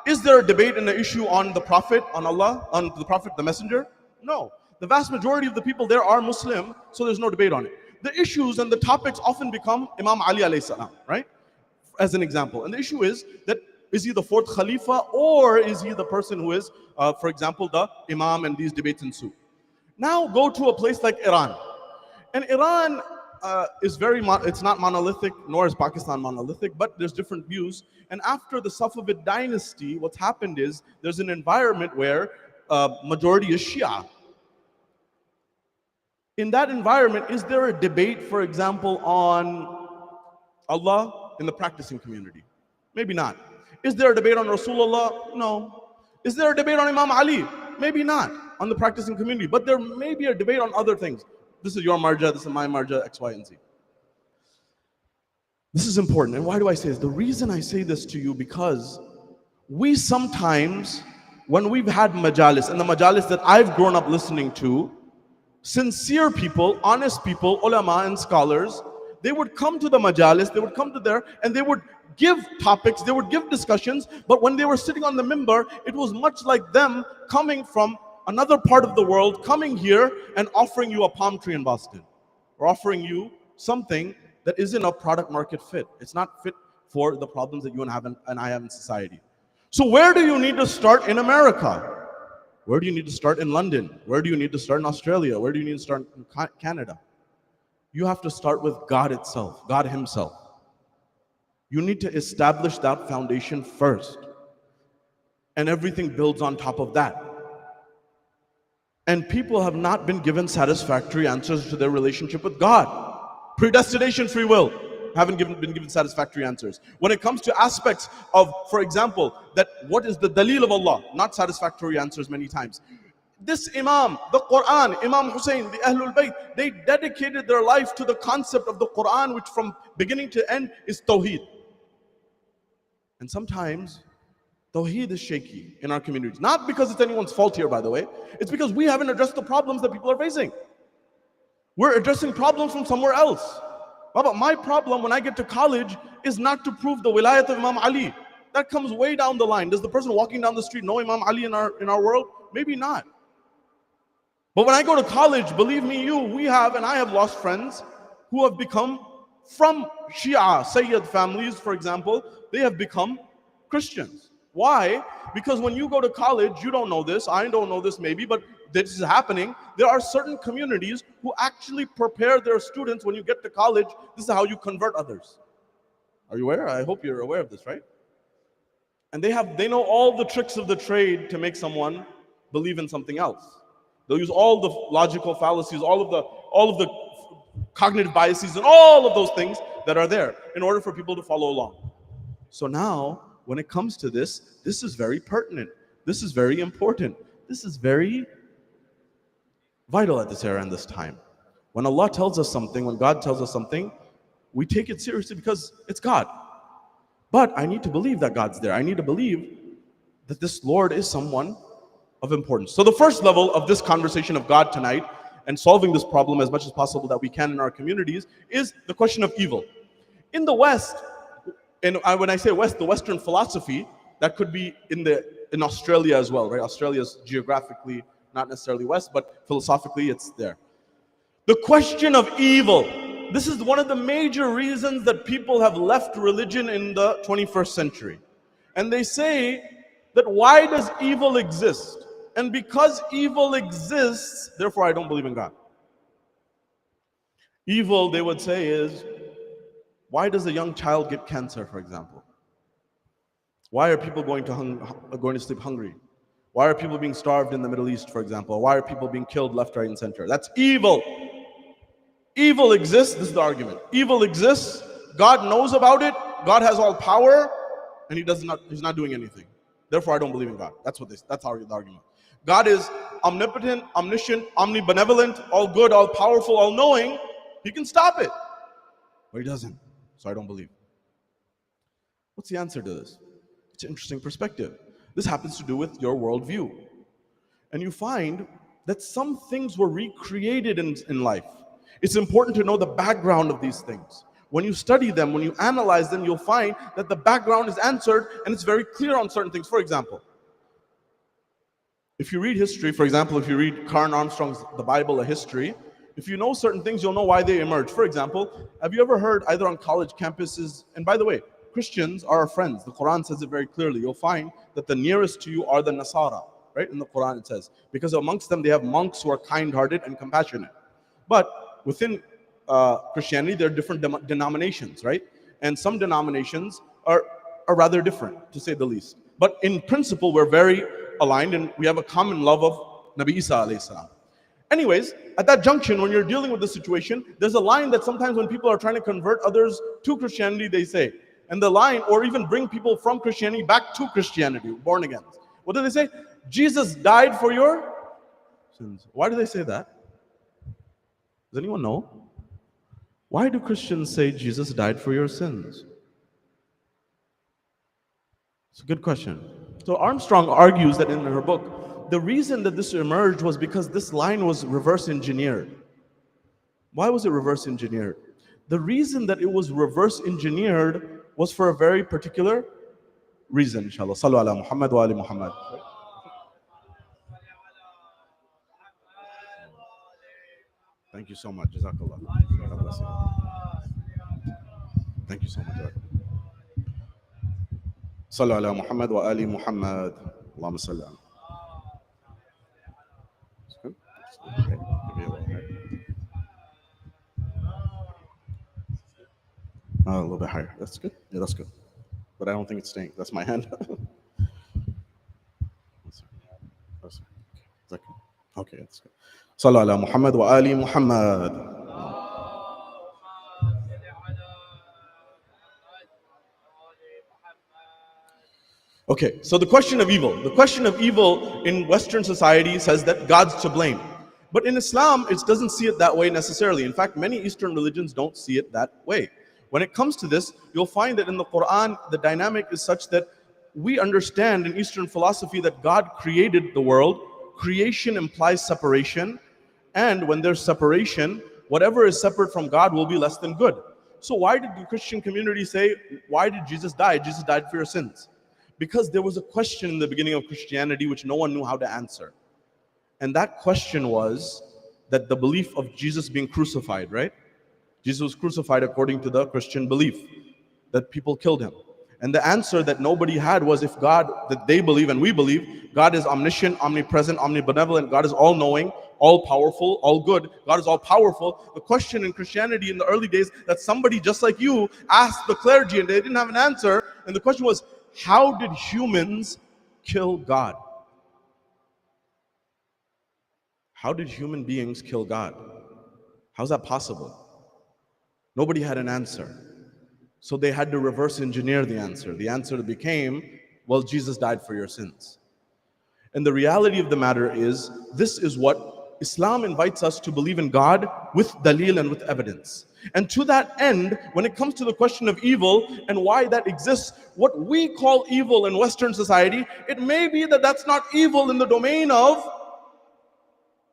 Is there a debate in the issue on the Prophet, on Allah, on the Prophet, the Messenger? No. The vast majority of the people there are Muslim, so there's no debate on it. The issues and the topics often become Imam Ali alayhi salam, right? As an example. And the issue is that is he the fourth Khalifa or is he the person who is, for example, the Imam, and these debates ensue. Now go to a place like Iran. And Iran is it's not monolithic, nor is Pakistan monolithic, but there's different views. And after the Safavid dynasty, what's happened is there's an environment where majority is Shia. In that environment, is there a debate, for example, on Allah in the practicing community? Maybe not. Is there a debate on Rasulullah? No. Is there a debate on Imam Ali? Maybe not on the practicing community, but there may be a debate on other things. This is your marja, this is my marja, X, Y, and Z. This is important. And why do I say this? The reason I say this to you, because we sometimes, when we've had majalis, and the majalis that I've grown up listening to, sincere people, honest people, ulama and scholars, they would come to the majalis, they would come to there, and they would give topics, they would give discussions, but when they were sitting on the mimbar, it was much like them coming from another part of the world, coming here and offering you a palm tree in Boston, or offering you something that isn't a product market fit. It's not fit for the problems that you and I have in society. So where do you need to start in America? Where do you need to start in London? Where do you need to start in Australia? Where do you need to start in Canada? You have to start with God itself, God Himself. You need to establish that foundation first. And everything builds on top of that. And people have not been given satisfactory answers to their relationship with God. Predestination, free will, haven't been given satisfactory answers. When it comes to aspects of, for example, that what is the dalil of Allah, not satisfactory answers many times. This Imam, the Quran, Imam Hussein, the Ahlul Bayt, they dedicated their life to the concept of the Quran, which from beginning to end is Tawheed. And sometimes Tawheed is shaky in our communities. Not because it's anyone's fault here, by the way. It's because we haven't addressed the problems that people are facing. We're addressing problems from somewhere else. Baba, my problem when I get to college is not to prove the wilayat of Imam Ali. That comes way down the line. Does the person walking down the street know Imam Ali in our world? Maybe not. But when I go to college, believe me, I have lost friends who have become from Shia, Sayyid families, for example, they have become Christians. Why? Because when you go to college, you don't know this, I don't know this maybe, but this is happening. There are certain communities who actually prepare their students when you get to college. This is how you convert others. Are you aware? I hope you're aware of this, right? And they know all the tricks of the trade to make someone believe in something else. They'll use all the logical fallacies, all of the cognitive biases, and all of those things that are there in order for people to follow along. So now, when it comes to this is very pertinent. This is very important. This is very vital at this era and this time. When Allah tells us something, when God tells us something, we take it seriously because it's God. But I need to believe that God's there. I need to believe that this Lord is someone of importance. So the first level of this conversation of God tonight, and solving this problem as much as possible that we can in our communities, is the question of evil. In the West, and when I say West, the Western philosophy, that could be in Australia as well, right? Australia is geographically not necessarily West, but philosophically it's there. The question of evil. This is one of the major reasons that people have left religion in the 21st century. And they say that why does evil exist? And because evil exists, therefore I don't believe in God. Evil, they would say, is why does a young child get cancer, for example? Why are people going to sleep hungry? Why are people being starved in the Middle East, for example? Why are people being killed left, right, and center? That's evil. Evil exists. This is the argument. Evil exists. God knows about it. God has all power, and he's not doing anything. Therefore, I don't believe in God. That's the argument. God is omnipotent, omniscient, omnibenevolent, all good, all powerful, all knowing. He can stop it, but he doesn't. So I don't believe. What's the answer to this? It's an interesting perspective. This happens to do with your worldview. And you find that some things were recreated in life. It's important to know the background of these things. When you study them, when you analyze them, you'll find that the background is answered and it's very clear on certain things. For example, if you read history, for example, if you read Karen Armstrong's The Bible, A History, if you know certain things, you'll know why they emerge. For example, have you ever heard either on college campuses, and by the way, Christians are our friends. The Quran says it very clearly. You'll find that the nearest to you are the Nasara, right? In the Quran it says, because amongst them they have monks who are kind-hearted and compassionate. But within Christianity, there are different denominations, right? And some denominations are rather different, to say the least. But in principle, we're very aligned and we have a common love of Nabi Isa alayhi salam. Anyways, at that junction, when you're dealing with the situation, there's a line that sometimes when people are trying to convert others to Christianity, they say, and the line, or even bring people from Christianity back to Christianity, born again. What do they say? Jesus died for your sins. Why do they say that? Does anyone know? Why do Christians say Jesus died for your sins? It's a good question. So Armstrong argues that in her book, the reason that this emerged was because this line was reverse engineered. Why was it reverse engineered? The reason that it was reverse engineered was for a very particular reason, inshallah. Sallu ala Muhammad wa ali Muhammad. Thank you so much. Jazakallah. God bless you. Thank you so much. Sallu ala Muhammad wa ali Muhammad. Allahumma salli ala. A little bit higher. That's good. Yeah, that's good. But I don't think it's staying. That's my hand. Okay, that's good. Sallu ala Muhammad wa ali Muhammad. Okay, so the question of evil. The question of evil in Western society says that God's to blame. But in Islam, it doesn't see it that way necessarily. In fact, many Eastern religions don't see it that way. When it comes to this, you'll find that in the Quran, the dynamic is such that we understand in Eastern philosophy that God created the world. Creation implies separation. And when there's separation, whatever is separate from God will be less than good. So why did the Christian community say, why did Jesus die? Jesus died for your sins. Because there was a question in the beginning of Christianity which no one knew how to answer. And that question was that the belief of Jesus being crucified, right? Jesus was crucified according to the Christian belief that people killed him. And the answer that nobody had was if God, that they believe and we believe, God is omniscient, omnipresent, omnibenevolent, God is all-knowing, all-powerful, all-good, God is all-powerful. The question in Christianity in the early days that somebody just like you asked the clergy and they didn't have an answer, and the question was, how did humans kill God? How did human beings kill God? How's that possible? Nobody had an answer. So they had to reverse engineer the answer. The answer became, well, Jesus died for your sins. And the reality of the matter is, this is what Islam invites us to believe in God with dalil and with evidence. And to that end, when it comes to the question of evil and why that exists, what we call evil in Western society, it may be that that's not evil in the domain of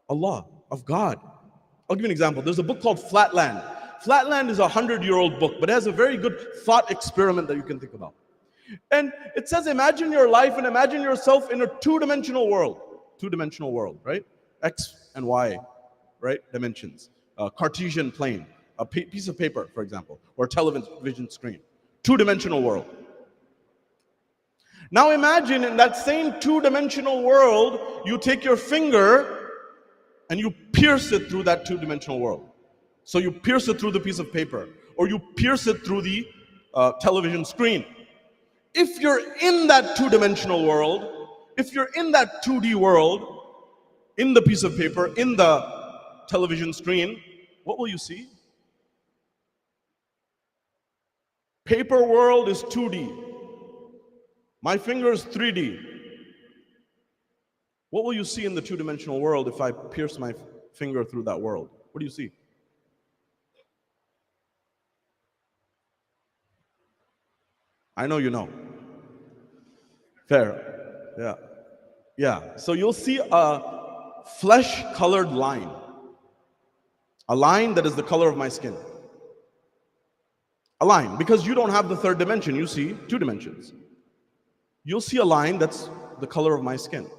Allah, of God. I'll give you an example. There's a book called Flatland. Flatland is a 100-year-old book, but it has a very good thought experiment that you can think about. And it says, imagine your life and imagine yourself in a two-dimensional world. Two-dimensional world, right? X and Y, right? Dimensions. A Cartesian plane, a piece of paper, for example, or a television screen. Two-dimensional world. Now imagine in that same two-dimensional world, you take your finger and you pierce it through that two-dimensional world. So you pierce it through the piece of paper, or you pierce it through the television screen. if you're in that two-dimensional world, if you're in that 2D world, in the piece of paper, in the television screen, what will you see? Paper world is 2D. My finger is 3D. What will you see in the two-dimensional world if I pierce my finger through that world? What do you see? I know you know. Fair. Yeah. Yeah. So you'll see a flesh-colored line. A line that is the color of my skin. A line. Because you don't have the third dimension. You see two dimensions. You'll see a line that's the color of my skin.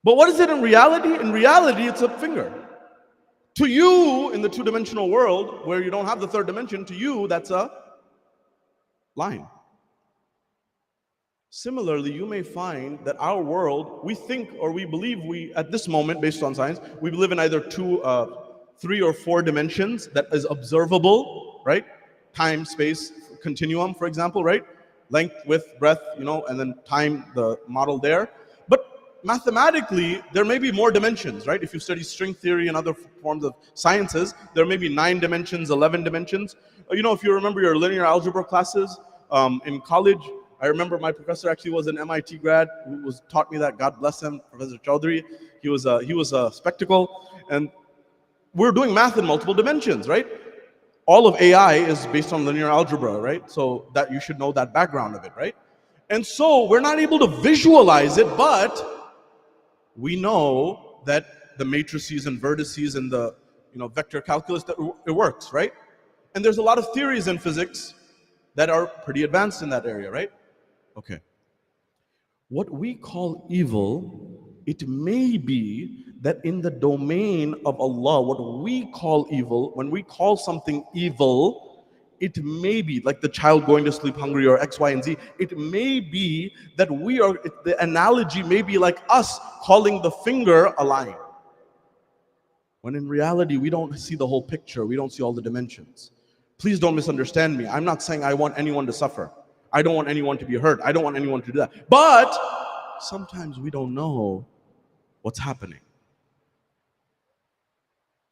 But what is it in reality? In reality, it's a finger. To you, in the two-dimensional world, where you don't have the third dimension, to you, that's a line. Similarly, you may find that our world, we think or we believe at this moment, based on science, we live in either 3 or 4 dimensions that is observable, right? Time, space, continuum, for example, right? Length, width, breadth, and then time, the model there. But mathematically, there may be more dimensions, right? If you study string theory and other forms of sciences, there may be 9 dimensions, 11 dimensions. If you remember your linear algebra classes in college, I remember my professor actually was an MIT grad who taught me that. God bless him, Professor Chaudhry. He was a spectacle, and we're doing math in multiple dimensions, right? All of AI is based on linear algebra, right? So that you should know that background of it, right? And so we're not able to visualize it, but we know that the matrices and vertices and the vector calculus, that it works, right? And there's a lot of theories in physics that are pretty advanced in that area, right? Okay. What we call evil, it may be that in the domain of Allah, what we call evil, when we call something evil, it may be like the child going to sleep hungry or X, Y, and Z. It may be that the analogy may be like us calling the finger a line. When in reality, we don't see the whole picture. We don't see all the dimensions. Please don't misunderstand me. I'm not saying I want anyone to suffer. I don't want anyone to be hurt. I don't want anyone to do that. But sometimes we don't know what's happening.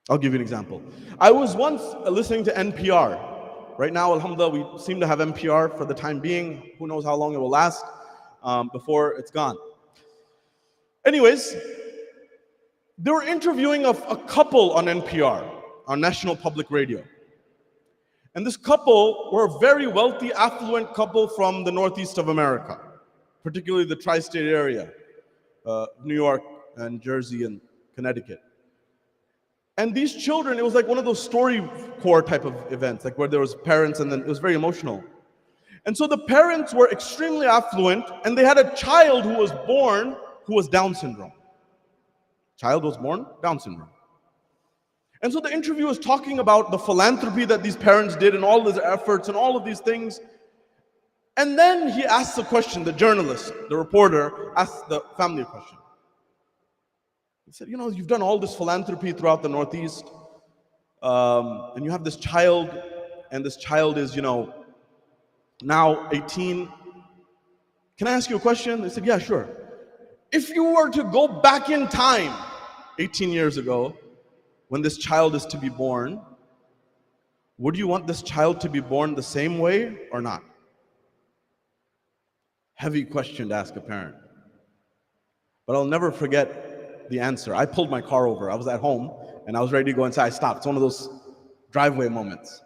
I'll give you an example. I was once listening to NPR. Right now, alhamdulillah, we seem to have NPR for the time being. Who knows how long it will last before it's gone. Anyways, they were interviewing a couple on NPR, on National Public Radio. And this couple were a very wealthy, affluent couple from the northeast of America, particularly the tri-state area, New York and Jersey and Connecticut. And these children, it was like one of those StoryCorps type of events, like where there was parents and then it was very emotional. And so the parents were extremely affluent and they had a child who was born who was Down syndrome. Child was born Down syndrome. And so the interview was talking about the philanthropy that these parents did and all their efforts and all of these things. And then he asked the question, the journalist, the reporter, asked the family a question. He said, you've done all this philanthropy throughout the Northeast, and you have this child, and this child is, now 18. Can I ask you a question? They said, yeah, sure. If you were to go back in time, 18 years ago, when this child is to be born, would you want this child to be born the same way or not? Heavy question to ask a parent. But I'll never forget the answer. I pulled my car over. I was at home and I was ready to go inside. I stopped. It's one of those driveway moments.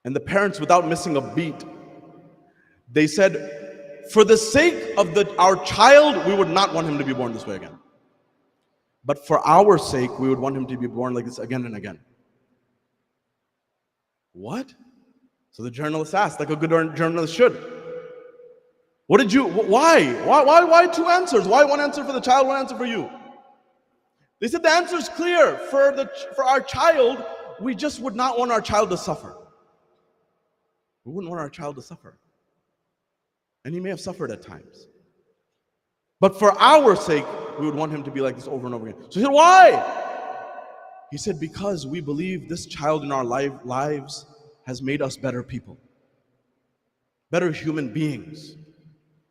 And the parents, without missing a beat, they said, for the sake of our child, we would not want him to be born this way again. But for our sake, we would want him to be born like this again and again. What? So the journalist asked, like a good journalist should. Why? Why 2 answers? Why 1 answer for the child, 1 answer for you? They said the answer is clear. For our child, we just would not want our child to suffer. We wouldn't want our child to suffer. And he may have suffered at times. But for our sake, we would want him to be like this over and over again. So he said, why? He said, because we believe this child in our lives has made us better people, better human beings.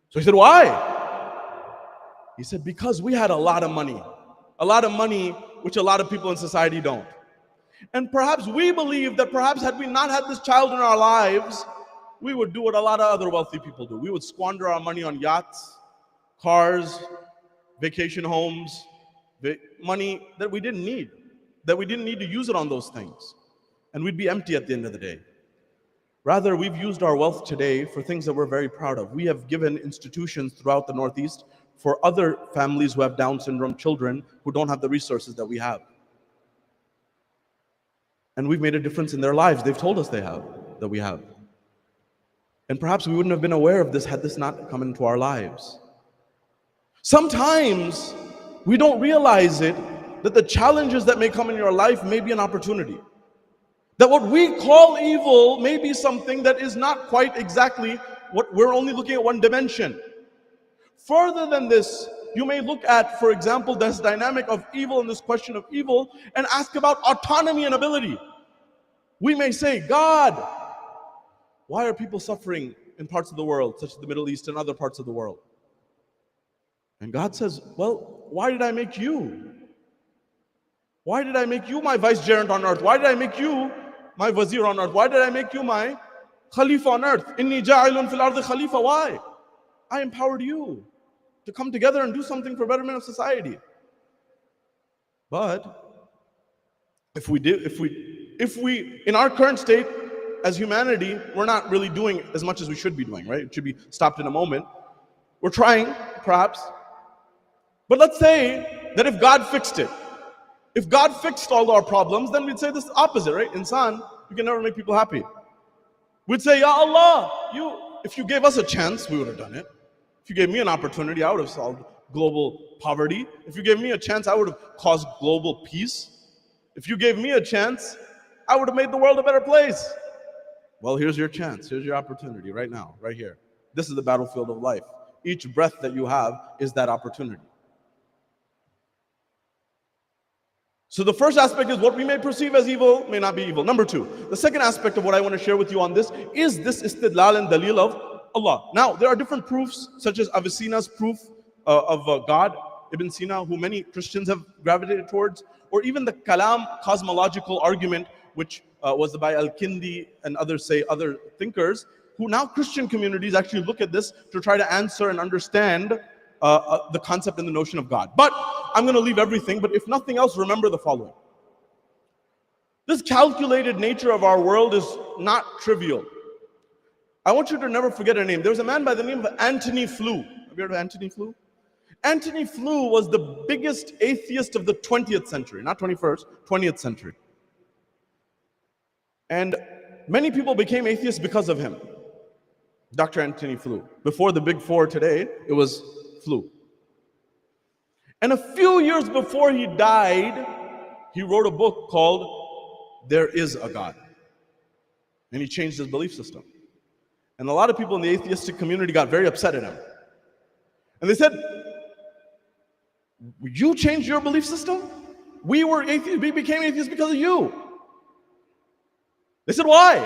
So he said, why? He said, because we had a lot of money, which a lot of people in society don't. And perhaps we believe that perhaps had we not had this child in our lives, we would do what a lot of other wealthy people do. We would squander our money on yachts, cars, vacation homes, money that we didn't need to use it on those things. And we'd be empty at the end of the day. Rather, we've used our wealth today for things that we're very proud of. We have given institutions throughout the Northeast for other families who have Down syndrome children who don't have the resources that we have. And we've made a difference in their lives. They've told us that we have. And perhaps we wouldn't have been aware of this had this not come into our lives. Sometimes we don't realize it, that the challenges that may come in your life may be an opportunity. That what we call evil may be something that is not quite exactly what we're only looking at one dimension. Further than this, you may look at, for example, this dynamic of evil and this question of evil and ask about autonomy and ability. We may say, God, why are people suffering in parts of the world, such as the Middle East and other parts of the world? And God says, well, why did I make you? Why did I make you my vicegerent on earth? Why did I make you my wazir on earth? Why did I make you my khalifa on earth? Inni ja'ilun fil ardi khalifa. Why? I empowered you to come together and do something for betterment of society. But if we in our current state as humanity, we're not really doing as much as we should be doing, right? It should be stopped in a moment. We're trying, perhaps. But let's say that if God fixed it, if God fixed all our problems, then we'd say this opposite, right? Insan, you can never make people happy. We'd say, Ya Allah, if you gave us a chance, we would have done it. If you gave me an opportunity, I would have solved global poverty. If you gave me a chance, I would have caused global peace. If you gave me a chance, I would have made the world a better place. Well, here's your chance. Here's your opportunity right now, right here. This is the battlefield of life. Each breath that you have is that opportunity. So the first aspect is what we may perceive as evil may not be evil. Number two, the second aspect of what I want to share with you on this is this istidlal and dalil of Allah. Now, there are different proofs, such as Avicenna's proof of God, Ibn Sina, who many Christians have gravitated towards, or even the Kalam cosmological argument, which was by Al-Kindi and others say, other thinkers, who now Christian communities actually look at this to try to answer and understand the concept and the notion of God. But I'm going to leave everything, but if nothing else, remember the following. This calculated nature of our world is not trivial. I want you to never forget a name. There was a man by the name of Antony Flew. Have you heard of Antony Flew? Antony Flew was the biggest atheist of the 20th century, not 21st, 20th century. And many people became atheists because of him. Dr. Antony Flew. Before the big four today, it was Flew. And a few years before he died, he wrote a book called There Is a God. And he changed his belief system. And a lot of people in the atheistic community got very upset at him. And they said, you changed your belief system? We became atheists because of you. They said, why?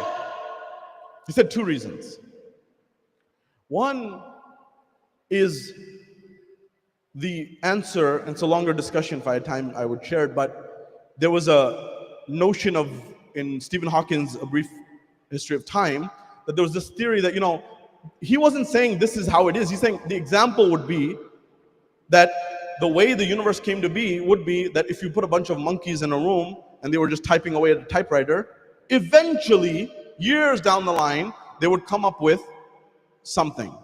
He said two reasons. One is the answer, and it's a longer discussion. If I had time, I would share it, but there was a notion of, in Stephen Hawking's A Brief History of Time, that there was this theory that, he wasn't saying this is how it is. He's saying the example would be that the way the universe came to be would be that if you put a bunch of monkeys in a room and they were just typing away at a typewriter, eventually, years down the line, they would come up with something.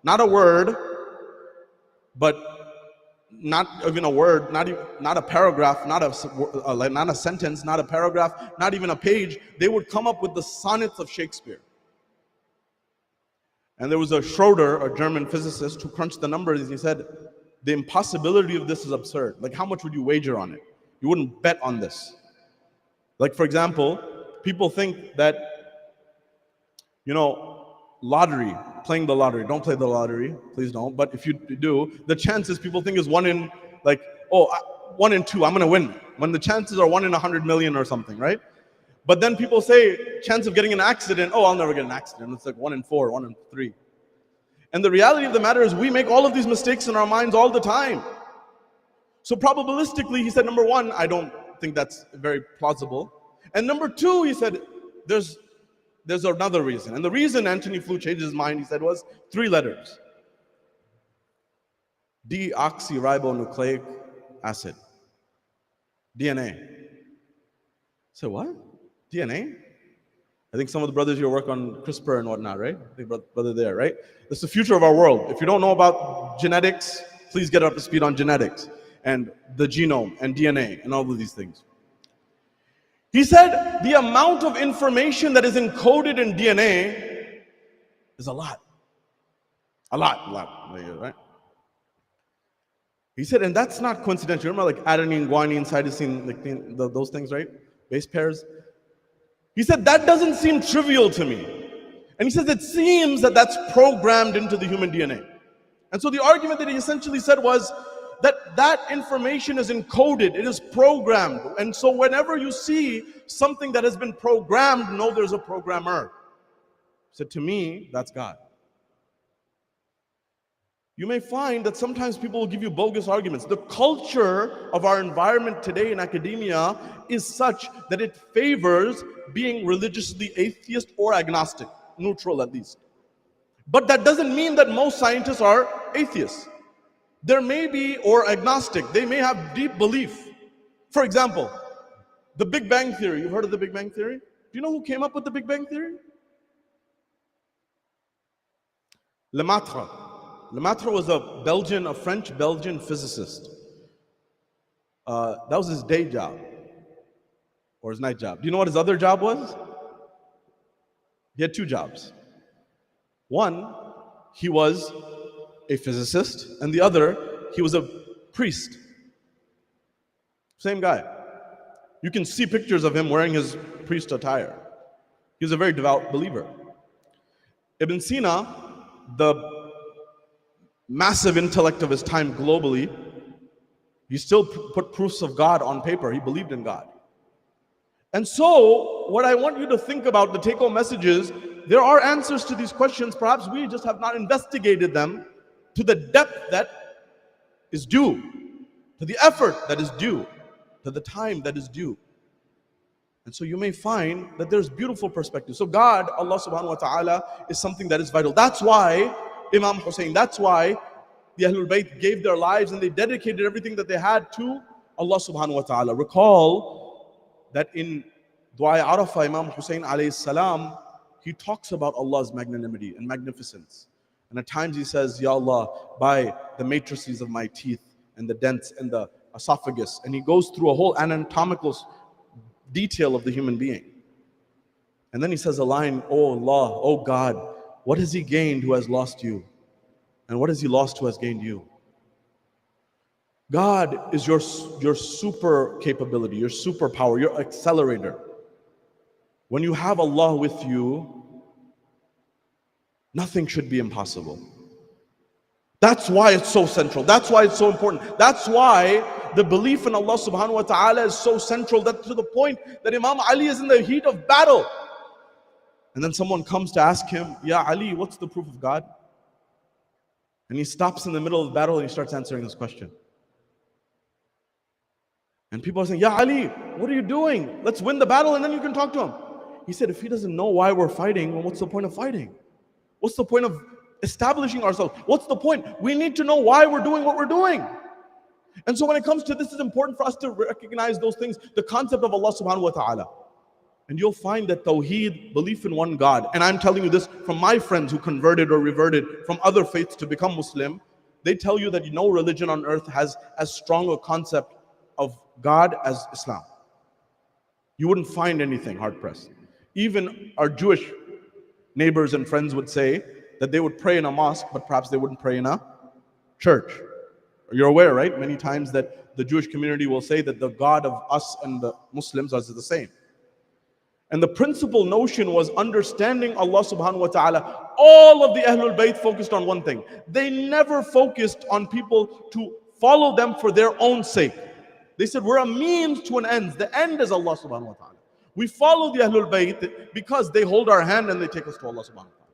Not a word, but not even a word, not a paragraph, not a sentence, not a paragraph, not even a page. They would come up with the sonnets of Shakespeare. And there was a Schroeder, a German physicist, who crunched the numbers, and he said, the impossibility of this is absurd. Like, how much would you wager on it? You wouldn't bet on this. Like, for example, people think that, lottery, playing the lottery. Don't play the lottery, please don't. But if you do, the chances people think is 1 in 2, I'm going to win. When the chances are 1 in 100 million or something, right? But then people say, chance of getting an accident, oh, I'll never get an accident. It's like 1 in 4, 1 in 3. And the reality of the matter is we make all of these mistakes in our minds all the time. So probabilistically, he said, number one, I don't think that's very plausible. And number two, he said, there's another reason. And the reason Antony Flew changed his mind, he said, was 3 letters. Deoxyribonucleic acid. DNA. So what? DNA? I think some of the brothers here work on CRISPR and whatnot, right? I think brother there, right? This is the future of our world. If you don't know about genetics, please get up to speed on genetics and the genome and DNA and all of these things. He said the amount of information that is encoded in DNA is a lot. A lot, right? He said, and that's not coincidental. Remember like adenine, guanine, cytosine, like those things, right? Base pairs. He said, that doesn't seem trivial to me. And he says, it seems that that's programmed into the human DNA. And so the argument that he essentially said was that that information is encoded, it is programmed. And so whenever you see something that has been programmed, know there's a programmer. He said, to me, that's God. You may find that sometimes people will give you bogus arguments. The culture of our environment today in academia is such that it favors being religiously atheist or agnostic, neutral at least. But that doesn't mean that most scientists are atheists. There may be, or agnostic, they may have deep belief. For example, the Big Bang Theory. You've heard of the Big Bang Theory? Do you know who came up with the Big Bang Theory? Lemaitre. Lemaitre was a French-Belgian physicist. That was his day job, or his night job. Do you know what his other job was? He had 2 jobs. One, he was a physicist, and the other, he was a priest. Same guy. You can see pictures of him wearing his priest attire. He was a very devout believer. Ibn Sina, the massive intellect of his time globally, he still put proofs of God on paper. He believed in God. And so, what I want you to think about, the take-home message is, there are answers to these questions. Perhaps we just have not investigated them to the depth that is due, to the effort that is due, to the time that is due. And so you may find that there's beautiful perspective. So God, Allah subhanahu wa ta'ala, is something that is vital. That's why Imam Hussein, that's why the Ahlul Bayt gave their lives and they dedicated everything that they had to Allah subhanahu wa ta'ala. Recall that in Dua Arafah, Imam Hussein alayhi salam, he talks about Allah's magnanimity and magnificence. And at times he says, Ya Allah, by the matrices of my teeth and the dents and the esophagus. And he goes through a whole anatomical detail of the human being. And then he says a line, Oh Allah, oh God, what has he gained who has lost you? And what has he lost who has gained you? God is your super capability, your superpower, your accelerator. When you have Allah with you, nothing should be impossible. That's why it's so central. That's why it's so important. That's why the belief in Allah subhanahu wa ta'ala is so central, that to the point that Imam Ali is in the heat of battle. And then someone comes to ask him, Ya Ali, what's the proof of God? And he stops in the middle of the battle and he starts answering this question. And people are saying, Ya Ali, what are you doing? Let's win the battle and then you can talk to him. He said, if he doesn't know why we're fighting, well, what's the point of fighting? What's the point of establishing ourselves? What's the point? We need to know why we're doing what we're doing. And so when it comes to this, it's important for us to recognize those things, the concept of Allah subhanahu wa ta'ala. And you'll find that Tawheed, belief in one God, and I'm telling you this from my friends who converted or reverted from other faiths to become Muslim, they tell you that no religion on earth has as strong a concept of God as Islam. You wouldn't find anything hard-pressed. Even our Jewish neighbors and friends would say that they would pray in a mosque, but perhaps they wouldn't pray in a church. You're aware, right? Many times that the Jewish community will say that the God of us and the Muslims are the same. And the principal notion was understanding Allah subhanahu wa ta'ala. All of the Ahlul Bayt focused on one thing. They never focused on people to follow them for their own sake. They said, we're a means to an end. The end is Allah subhanahu wa ta'ala. We follow the Ahlul Bayt because they hold our hand and they take us to Allah subhanahu wa ta'ala.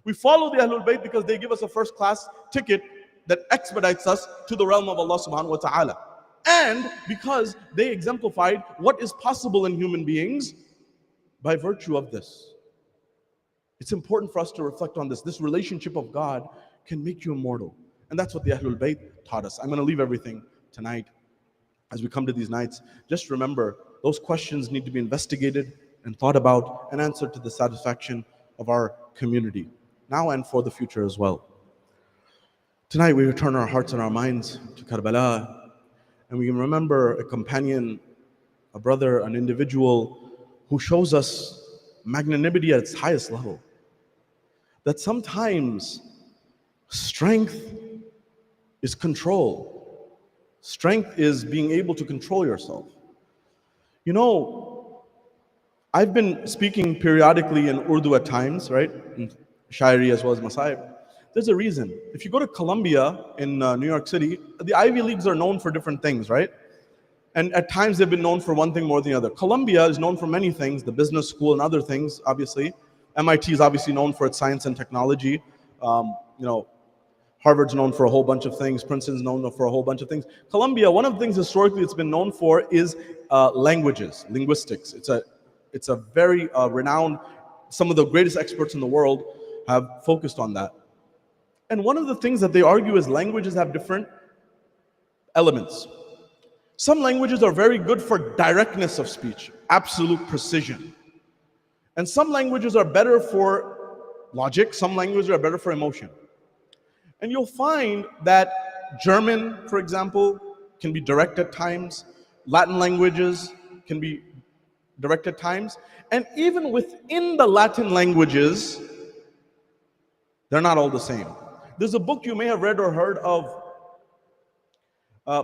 We follow the Ahlul Bayt because they give us a first class ticket that expedites us to the realm of Allah subhanahu wa ta'ala. And because they exemplified what is possible in human beings by virtue of this. It's important for us to reflect on this. This relationship of God can make you immortal. And that's what the Ahlul Bayt taught us. I'm going to leave everything tonight as we come to these nights. Just remember, those questions need to be investigated and thought about and answered to the satisfaction of our community, now and for the future as well. Tonight we return our hearts and our minds to Karbala, and we can remember a companion, a brother, an individual who shows us magnanimity at its highest level. That sometimes strength is control. Strength is being able to control yourself. You know, I've been speaking periodically in Urdu at times, right? In Shairi as well as Masaib. There's a reason. If you go to Columbia in New York City, the Ivy Leagues are known for different things, right? And at times they've been known for one thing more than the other. Columbia is known for many things, the business school and other things, obviously. MIT is obviously known for its science and technology. Harvard's known for a whole bunch of things. Princeton's known for a whole bunch of things. Columbia, one of the things historically it's been known for is languages, linguistics. It's a very renowned, some of the greatest experts in the world have focused on that. And one of the things that they argue is languages have different elements. Some languages are very good for directness of speech, absolute precision. And some languages are better for logic, some languages are better for emotion. And you'll find that German, for example, can be direct at times. Latin languages can be direct at times. And even within the Latin languages, they're not all the same. There's a book you may have read or heard of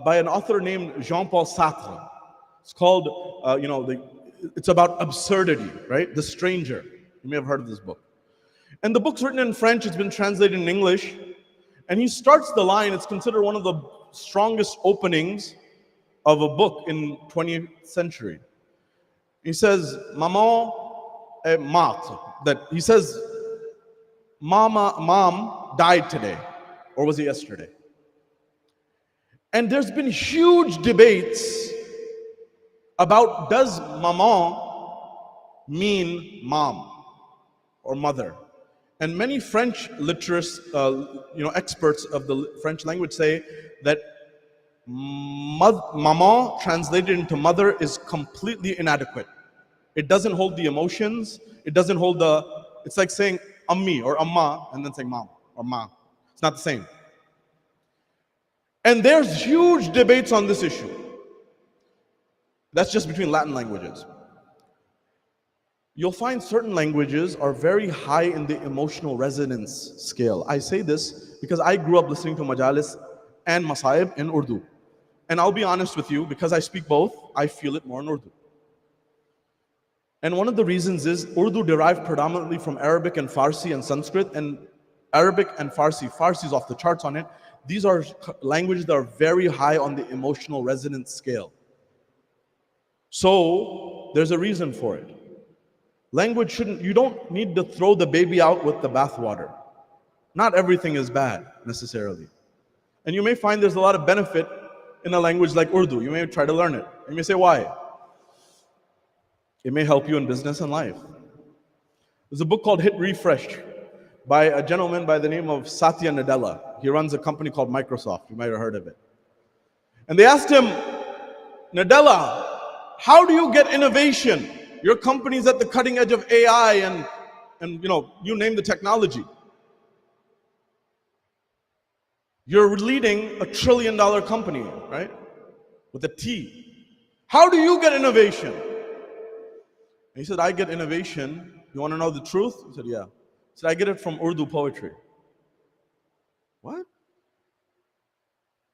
by an author named Jean-Paul Sartre. It's called, it's about absurdity, right? The Stranger. You may have heard of this book. And the book's written in French. It's been translated in English. And he starts the line, it's considered one of the strongest openings of a book in 20th century. He says, Maman est morte. That he says, Mom died today, or was it yesterday? And there's been huge debates about does maman mean mom or mother? And many French experts of the French language say that maman translated into mother is completely inadequate. It doesn't hold the emotions. It doesn't hold it's like saying ammi or amma and then saying mom or ma. It's not the same. And there's huge debates on this issue. That's just between Latin languages. You'll find certain languages are very high in the emotional resonance scale. I say this because I grew up listening to Majlis and Masaib in Urdu. And I'll be honest with you, because I speak both, I feel it more in Urdu. And one of the reasons is Urdu derived predominantly from Arabic and Farsi and Sanskrit, and Arabic and Farsi is off the charts on it. These are languages that are very high on the emotional resonance scale. So there's a reason for it. Language you don't need to throw the baby out with the bathwater. Not everything is bad, necessarily. And you may find there's a lot of benefit in a language like Urdu. You may try to learn it. You may say, why? It may help you in business and life. There's a book called Hit Refresh by a gentleman by the name of Satya Nadella. He runs a company called Microsoft. You might have heard of it. And they asked him, Nadella, how do you get innovation? Your company's at the cutting edge of AI and you name the technology. You're leading $1 trillion company, right? With a T. How do you get innovation? And he said, I get innovation. You want to know the truth? He said, yeah. He said, I get it from Urdu poetry. What?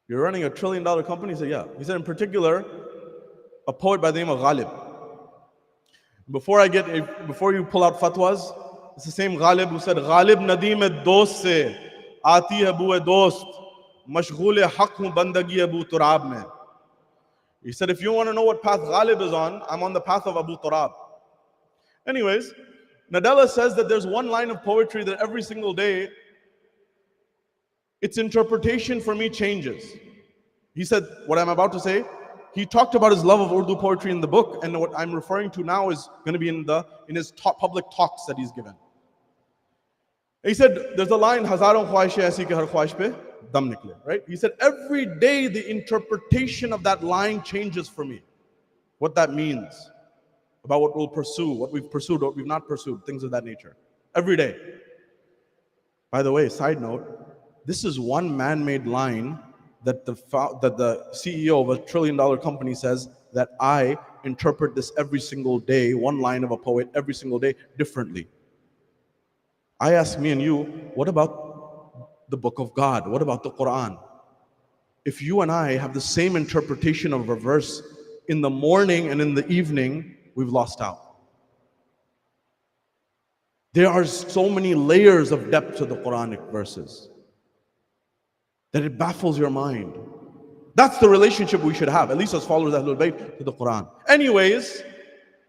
You're running $1 trillion company? He said, yeah. He said, in particular, a poet by the name of Ghalib. Before you pull out fatwas, it's the same Ghalib who said, Ghalib Nadeem dost se, aati hai boo dost, mashghul haq hu bandagi Abu Turab mein. He said, if you want to know what path Ghalib is on, I'm on the path of Abu Turab. Anyways, Nadella says that there's one line of poetry that every single day, its interpretation for me changes. He said, what I'm about to say, he talked about his love of Urdu poetry in the book, and what I'm referring to now is going to be in his public talks that he's given. He said, there's a line, Hazaron khwahishein aisi ke har khwahish pe dam nikle, right? He said, every day the interpretation of that line changes for me. What that means about what we'll pursue, what we've pursued, what we've not pursued, things of that nature. Every day. By the way, side note, this is one man-made line that the CEO of $1 trillion company says that I interpret this every single day, one line of a poet every single day differently. I ask me and you, what about the book of God? What about the Quran? If you and I have the same interpretation of a verse in the morning and in the evening, we've lost out. There are so many layers of depth to the Quranic verses that it baffles your mind. That's the relationship we should have, at least as followers of Ahlul Bayt, to the Quran. Anyways,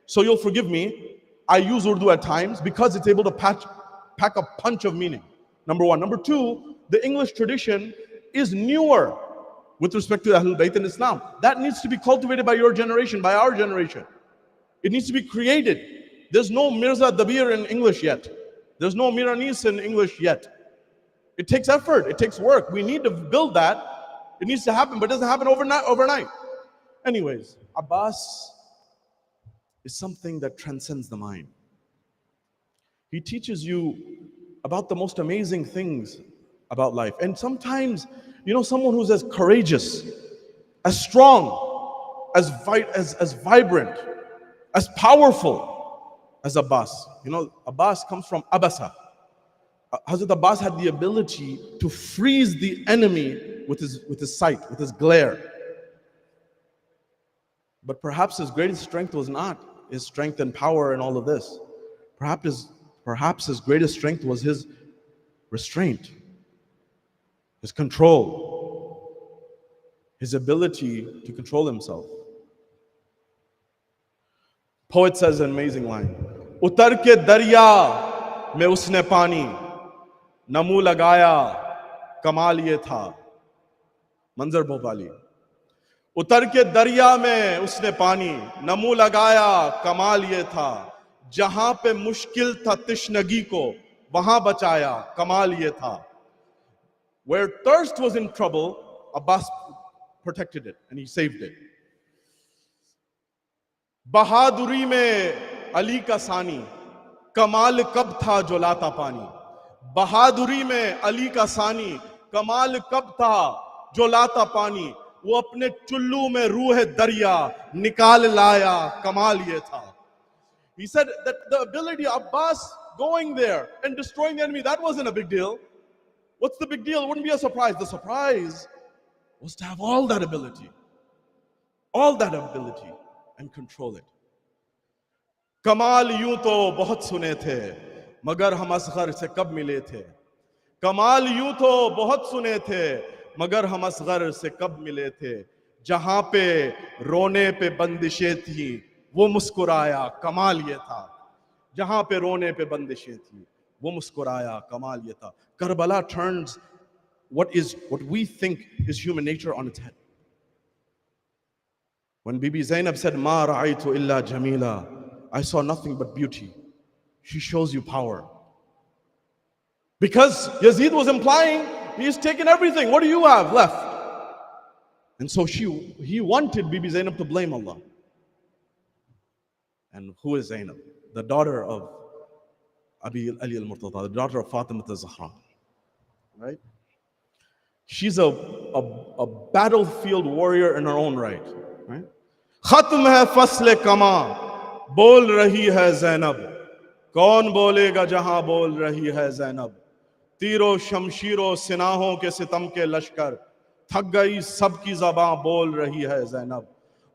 so you'll forgive me, I use Urdu at times because it's able to pack a punch of meaning. Number one. Number two, the English tradition is newer with respect to Ahlul Bayt in Islam. That needs to be cultivated by your generation, by our generation. It needs to be created. There's no Mirza Dabir in English yet. There's no Miranis in English yet. It takes effort, it takes work. We need to build that. It needs to happen, but it doesn't happen overnight. Anyways, Abbas is something that transcends the mind. He teaches you about the most amazing things about life. And sometimes, someone who's as courageous, as strong, as vibrant, as powerful as Abbas. Abbas comes from Abasa. Hazrat Abbas had the ability to freeze the enemy with his sight, with his glare. But perhaps his greatest strength was not his strength and power and all of this. Perhaps his greatest strength was his restraint, his control, his ability to control himself. Poet says an amazing line, Utar ke darya mein usne pani नमू लगाया कमाल ये था मंजर भोपाली उतर के दरिया में उसने पानी नमू लगाया कमाल ये था जहां पे मुश्किल था तिश्नगी को वहां बचाया कमाल ये था. Where thirst was in trouble, Abbas protected it and he saved it. बहादुरी में अली का सानी कमाल कब था जो लाता पानी. बहादुरी में अली का सानी कमाल कब था जो लाता पानी. वो अपने चुल्लू में रूह दरिया निकाल लाया कमाल ये था. He said that the ability of Abbas going there and destroying the enemy, that wasn't a big deal. What's the big deal? It wouldn't be a surprise. The surprise was to have all that ability and control it. कमाल यूं तो बहुत सुने थे मगर हम असगर से कब मिले थे. कमाल यूं तो बहुत सुने थे मगर हम असगर से कब मिले थे. जहां पे रोने पे बंदिशें थी वो मुस्कुराया कमाल ये था. जहां पे रोने पे बंदिशें थी वो मुस्कुराया कमाल ये था. Karbala turns what we think is human nature on its head. When Bibi Zainab said, Ma ra'aytu illa jamila, I saw nothing but beauty. She shows you power. Because Yazid was implying, he's taken everything. What do you have left? And so he wanted Bibi Zainab to blame Allah. And who is Zainab? The daughter of Abi Ali al-Murtada, the daughter of Fatima al-Zahra. Right? She's a battlefield warrior in her own right. Right? Khatm hai fasle kama, bol rahi hai Zainab. कौन बोलेगा जहां बोल रही है ज़ैनब. तीरों शमशीरों सिनाहों के सितम के लश्कर थक गई सबकी ज़बां बोल रही है ज़ैनब.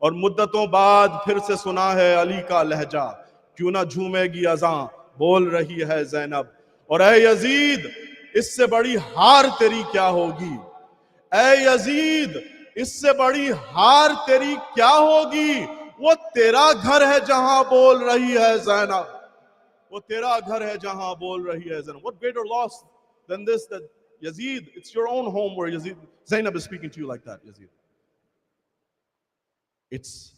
और मुद्दतों बाद फिर से सुना है अली का लहजा, क्यों ना झूमेगी अज़ां बोल रही है ज़ैनब. और ऐ यजीद इससे बड़ी हार तेरी क्या होगी. ऐ यजीद इससे बड़ी हार तेरी क्या होगी. वो तेरा घर है जहां बोल रही है Zainab. wo tera ghar hai jahan bol rahi hai Zainab. What greater loss than this, that Yazid, it's your own home where Yazid, Zainab is speaking to you like that, Yazid. It's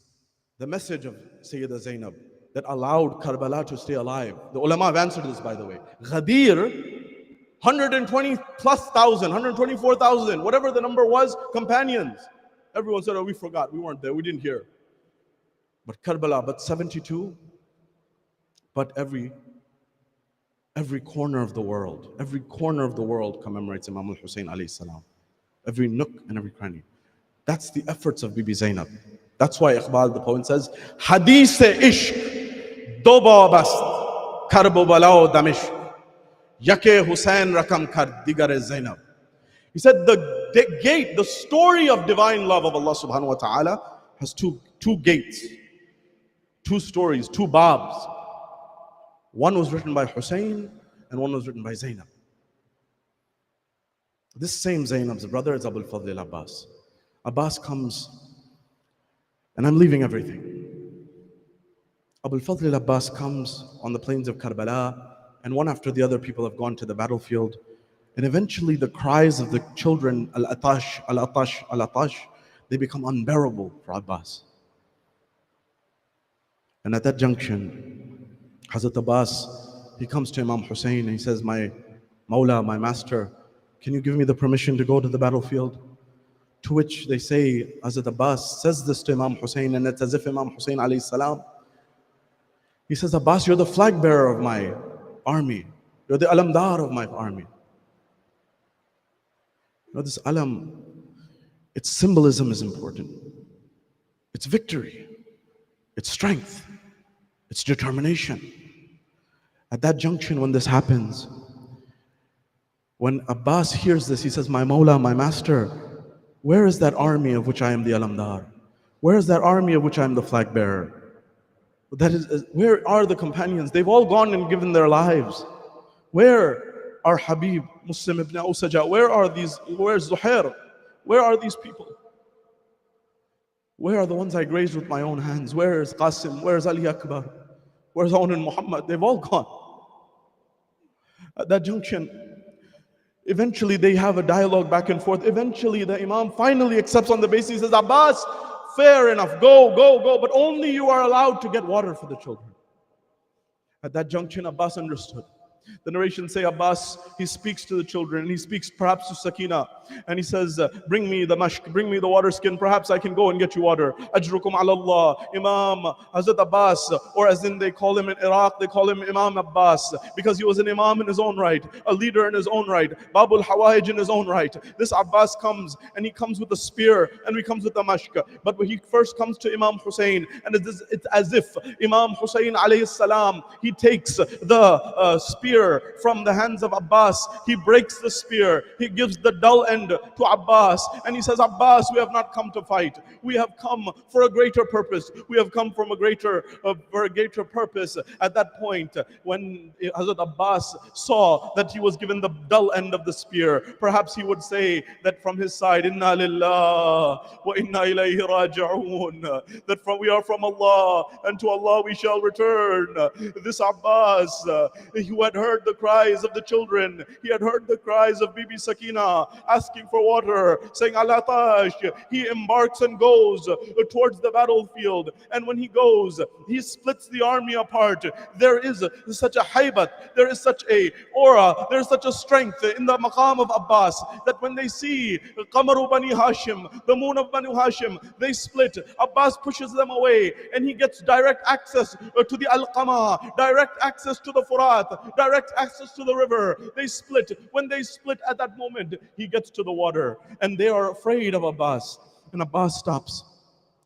the message of Sayyida Zainab that allowed Karbala to stay alive. The ulama have answered this, by the way. Ghadir, 120 plus thousand, 124,000, whatever the number was, companions. Everyone said, oh, we forgot, we weren't there, we didn't hear. But Karbala, but 72, but every corner of the world commemorates Imam al-Hussein alayhi salam. Every nook and every cranny. That's the efforts of Bibi Zainab. That's why Iqbal the poet says, Hadith-e-ishq do bast karbo balao damishq yake Hussein rakam kar digar Zainab. He said the gate, the story of divine love of Allah subhanahu wa ta'ala has two gates, two stories, two babs. One was written by Hussein and one was written by Zainab. This same Zainab's brother is Abul Fadl Abbas. Abbas comes, and I'm leaving everything. Abul Fadl Abbas comes on the plains of Karbala, and one after the other people have gone to the battlefield. And eventually the cries of the children, Al-Atash, Al-Atash, Al-Atash, they become unbearable for Abbas. And at that junction, Hazrat Abbas, he comes to Imam Hussein and he says, my Mawla, my master, can you give me the permission to go to the battlefield? To which they say, Hazrat Abbas says this to Imam Hussein, and it's as if Imam Hussein alayhi salam, he says, Abbas, you're the flag bearer of my army. You're the alamdar of my army. You know, this alam, its symbolism is important. It's victory, it's strength, it's determination. At that junction when this happens, when Abbas hears this, he says, my Mawla, my master, where is that army of which I am the alamdar? Where is that army of which I am the flag bearer? That is, where are the companions? They've all gone and given their lives. Where are Habib, Muslim ibn Usaja? Where are these? Where's Zuhair? Where are these people? Where are the ones I grazed with my own hands? Where is Qasim? Where is Ali Akbar? Where's Aun and Muhammad? They've all gone. At that junction, eventually they have a dialogue back and forth. Eventually the Imam finally accepts on the basis, he says, Abbas, fair enough, go, but only you are allowed to get water for the children. At that junction, Abbas understood. The narrations say Abbas, he speaks to the children, and he speaks perhaps to Sakina, and he says, bring me the mashk, bring me the water skin, perhaps I can go and get you water. Ajrukum ala Allah, Imam Hazrat Abbas, or as in they call him in Iraq, they call him Imam Abbas, because he was an Imam in his own right, a leader in his own right, Babul Hawaj in his own right. This Abbas comes, and he comes with a spear, and he comes with a mashk, but when he first comes to Imam Hussein, and it's as if Imam Hussein alayhi salam, he takes the spear from the hands of Abbas, he breaks the spear, he gives the dull end to Abbas, and he says, Abbas, we have not come to fight, we have come for a greater purpose, we have come for a greater purpose. At that point, when Hazrat Abbas saw that he was given the dull end of the spear, perhaps he would say that from his side, Inna lillah wa inna ilayhi raji'un, that we are from Allah and to Allah we shall return. This Abbas, who had heard the cries of the children, he had heard the cries of Bibi Sakina asking for water, saying Al-Atash, he embarks and goes towards the battlefield, and when he goes, he splits the army apart. There is such a haibat, there is such a aura, there is such a strength in the maqam of Abbas, that when they see Qamaru Bani Hashim, the moon of Bani Hashim, they split. Abbas pushes them away, and he gets direct access to the Al-Qama, direct access to the Furat, direct access to the river. They split. When they split at that moment, he gets to the water, and they are afraid of Abbas. And Abbas stops,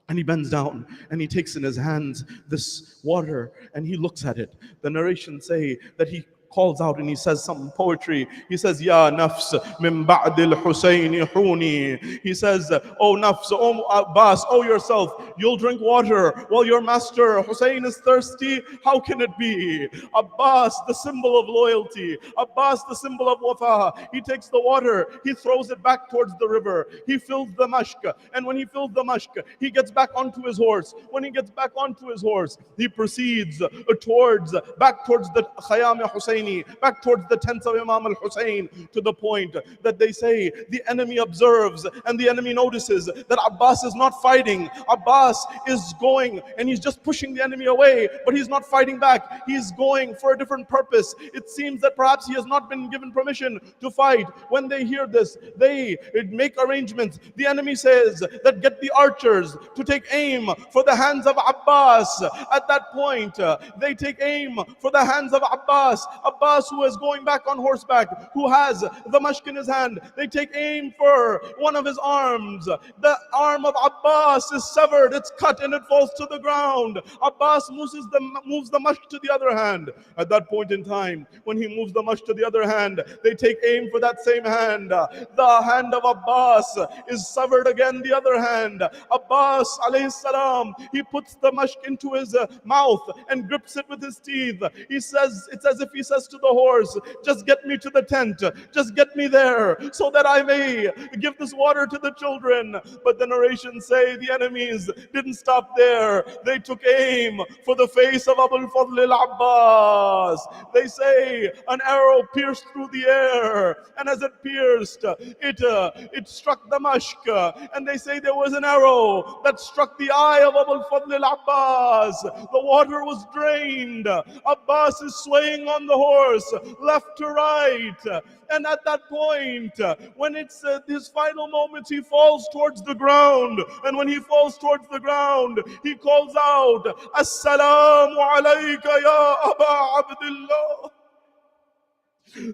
and he bends down, and he takes in his hands this water, and he looks at it. The narrations say that he calls out and he says some poetry. He says, Ya nafs min ba'dil Husayni huni. He says, oh nafs, oh Abbas, oh yourself, you'll drink water while your master Hussein is thirsty. How can it be? Abbas, the symbol of loyalty. Abbas, the symbol of wafa. He takes the water, he throws it back towards the river. He fills the mashk. And when he fills the mashk, he gets back onto his horse. When he gets back onto his horse, he proceeds back towards the Khayam Husseini, back towards the tents of Imam al-Hussein, to the point that they say the enemy observes and the enemy notices that Abbas is not fighting. Abbas is going and he's just pushing the enemy away, but he's not fighting back. He's going for a different purpose. It seems that perhaps he has not been given permission to fight. When they hear this, they make arrangements. The enemy says that get the archers to take aim for the hands of Abbas. At that point, they take aim for the hands of Abbas. Abbas, who is going back on horseback, who has the mashk in his hand. They take aim for one of his arms. The arm of Abbas is severed, it's cut, and it falls to the ground. Abbas moves the mashk to the other hand. At that point in time, when he moves the mashk to the other hand, they take aim for that same hand. The hand of Abbas is severed again, the other hand. Abbas alayhi salam, he puts the mashk into his mouth and grips it with his teeth. He says, it's as if he says to the horse, just get me to the tent, just get me there so that I may give this water to the children. But the narrations say the enemies didn't stop there. They took aim for the face of Abu al-Fadl al-Abbas. They say an arrow pierced through the air, and as it pierced, it struck the mashk, and they say there was an arrow that struck the eye of Abu al-Fadl al-Abbas. The water was drained. Abbas is swaying on the horse left to right, and at that point, when it's his final moments, he falls towards the ground. And when he falls towards the ground, he calls out, Assalamu alayka ya Aba Abdullah.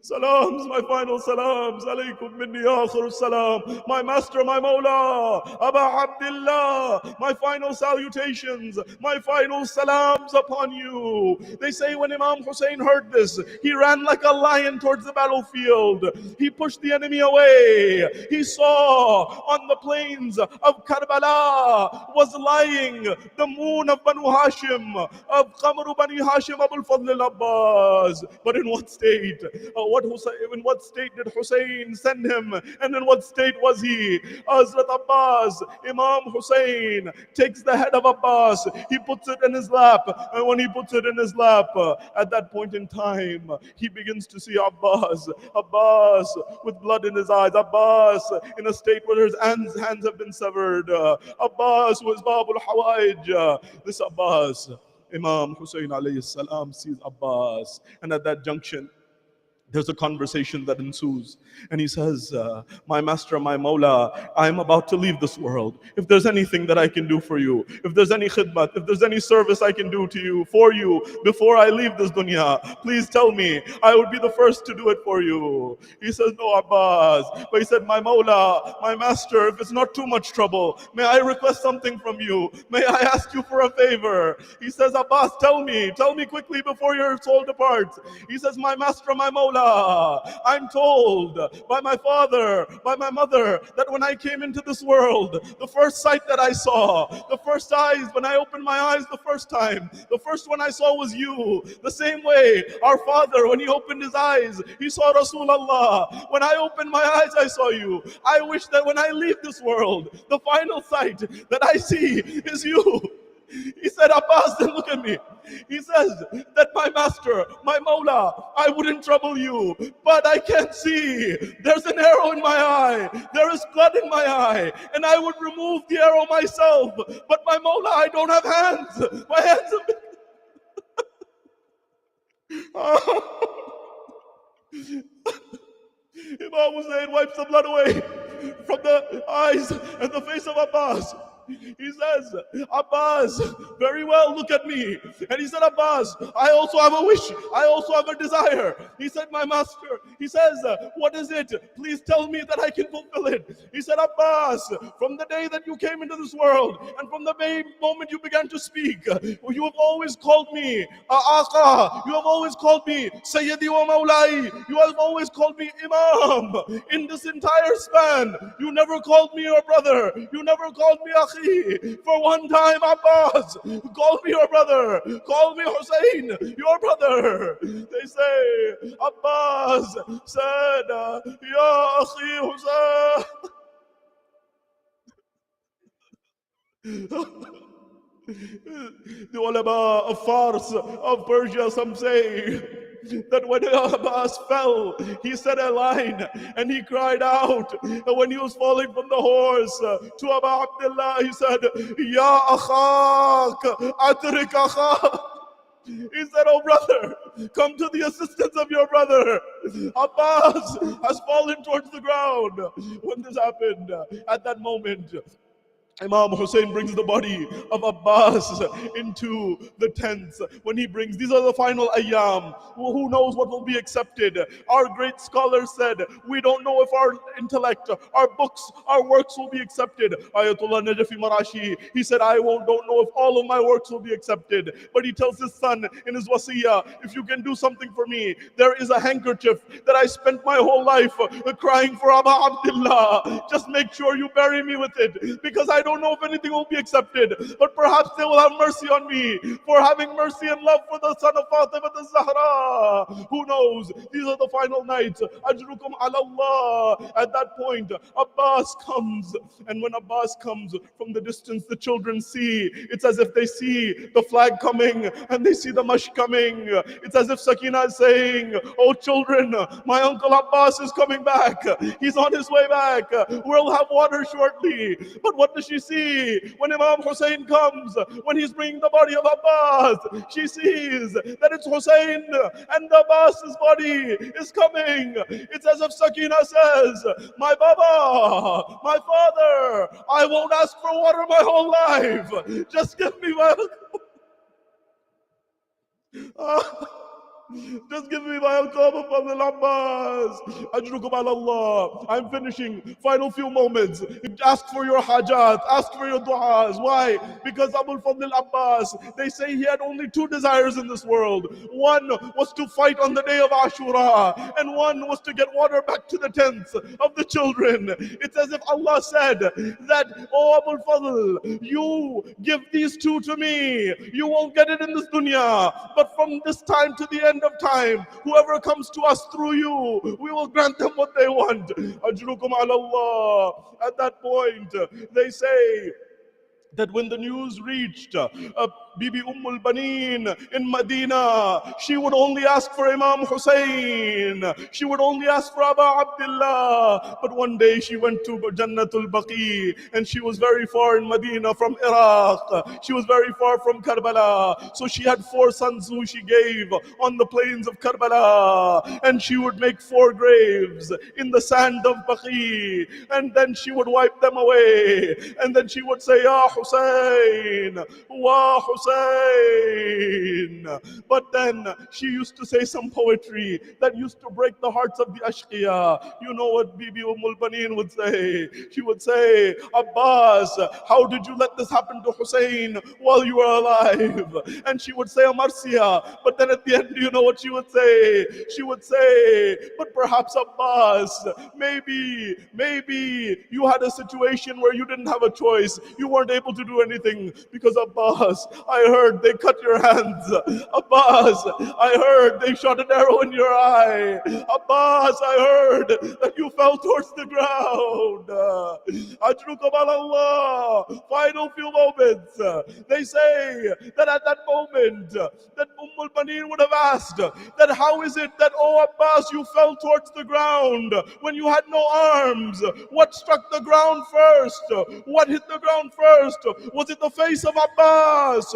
Salams, my final salams. Alaykum minni akhir salam. My master, my Mawla, Aba Abdullah. My final salutations, my final salams upon you. They say when Imam Hussein heard this, he ran like a lion towards the battlefield. He pushed the enemy away. He saw on the plains of Karbala was lying the moon of Banu Hashim, of Qamaru Bani Hashim, Abul Fadl al-Abbas. But in what state? In what state did Hussein send him? And in what state was he? Hazrat Abbas, Imam Hussein takes the head of Abbas, he puts it in his lap, and when he puts it in his lap, at that point in time, he begins to see Abbas with blood in his eyes, Abbas in a state where his hands have been severed, Abbas was Babul Hawaij. This Abbas, Imam Hussein alayhi salam sees Abbas, and at that junction, there's a conversation that ensues. And he says, my master, my Mawla, I'm about to leave this world. If there's anything that I can do for you, if there's any khidmat, if there's any service I can do to you, for you, before I leave this dunya, please tell me. I would be the first to do it for you. He says, no, Abbas. But he said, my Mawla, my master, if it's not too much trouble, may I request something from you? May I ask you for a favor? He says, Abbas, tell me quickly before your soul departs. He says, my master, my Mawla, I'm told by my father, by my mother, that when I came into this world, the first sight that I saw, the first eyes, when I opened my eyes the first time, the first one I saw was you. The same way our father, when he opened his eyes, he saw Rasulullah. When I opened my eyes, I saw you. I wish that when I leave this world, the final sight that I see is you. He said, Abbas, then look at me. He says that my master, my Mawla, I wouldn't trouble you, but I can't see. There's an arrow in my eye. There is blood in my eye, and I would remove the arrow myself. But my Mawla, I don't have hands. My hands have been... Imam Hussein wipes the blood away from the eyes and the face of Abbas. He says, Abbas, very well, look at me. And he said, Abbas, I also have a wish. I also have a desire. He said, my master, he says, what is it? Please tell me that I can fulfill it. He said, Abbas, from the day that you came into this world and from the very moment you began to speak, you have always called me Aqa. You have always called me Sayyidi wa Mawlai. You have always called me Imam. In this entire span, you never called me your brother. You never called me Akhi. For one time, Abbas, call me your brother. Call me Hussein, your brother. They say, Abbas said, Ya Akhi Hussein. The ulama of Fars, of Persia, some say that when Abbas fell, he said a line and he cried out. And when he was falling from the horse to Abu Abdullah, he said, Ya akhak, atrik akhak. He said, oh brother, come to the assistance of your brother. Abbas has fallen towards the ground. When this happened, at that moment, Imam Hussein brings the body of Abbas into the tents. When he brings, these are the final ayyam. Who knows what will be accepted? Our great scholar said, we don't know if our intellect, our books, our works will be accepted. Ayatollah Najafi Marashi, he said, don't know if all of my works will be accepted. But he tells his son in his wasiyah, if you can do something for me, there is a handkerchief that I spent my whole life crying for Abu Abdullah. Just make sure you bury me with it, because I don't know if anything will be accepted, but perhaps they will have mercy on me for having mercy and love for the son of Fatima al-Zahra. Who knows? These are the final nights. Ajrukum ala Allah. At that point, Abbas comes, and when Abbas comes from the distance, the children see. It's as if they see the flag coming and they see the mush coming. It's as if Sakina is saying, oh children, my uncle Abbas is coming back. He's on his way back. We'll have water shortly. But what does she see when Imam Hussein comes? When he's bringing the body of Abbas, she sees that it's Hussein and Abbas's body is coming. It's as if Sakina says, my Baba, my father, I won't ask for water my whole life. Just give me my just give me my Al-Qaba Fadl Abbas. Ajrukum ala Allah. I'm finishing. Final few moments. Ask for your hajat. Ask for your du'as. Why? Because Abul Fadl Abbas, they say he had only two desires in this world. One was to fight on the day of Ashura, and one was to get water back to the tents of the children. It's as if Allah said that, oh Abul Fadl, you give these two to me. You won't get it in this dunya, but from this time to the end of time, whoever comes to us through you, we will grant them what they want. Ajrukum ala Allah. At that point, they say that when the news reached Bibi Ummul Baneen in Medina, she would only ask for Imam Hussein. She would only ask for Abu Abdullah. But one day she went to Jannatul Baqi, and she was very far in Medina from Iraq. She was very far from Karbala. So she had 4 sons who she gave on the plains of Karbala. And she would make 4 graves in the sand of Baqi. And then she would wipe them away. And then she would say, Ya Hussein, Wa Hussein. But then she used to say some poetry that used to break the hearts of the Ashqiya. You know what Bibi Ummul Baneen would say? She would say, Abbas, how did you let this happen to Hussein while you were alive? And she would say, Amarsiya. But then at the end, do you know what she would say? She would say, but perhaps Abbas, maybe you had a situation where you didn't have a choice. You weren't able to do anything because Abbas, I heard they cut your hands. Abbas, I heard they shot an arrow in your eye. Abbas, I heard that you fell towards the ground. Ajrukum ala Allah. Final few moments. They say that at that moment, that Ummul Baneen would have asked that how is it that, oh Abbas, you fell towards the ground when you had no arms? What struck the ground first? What hit the ground first? Was it the face of Abbas,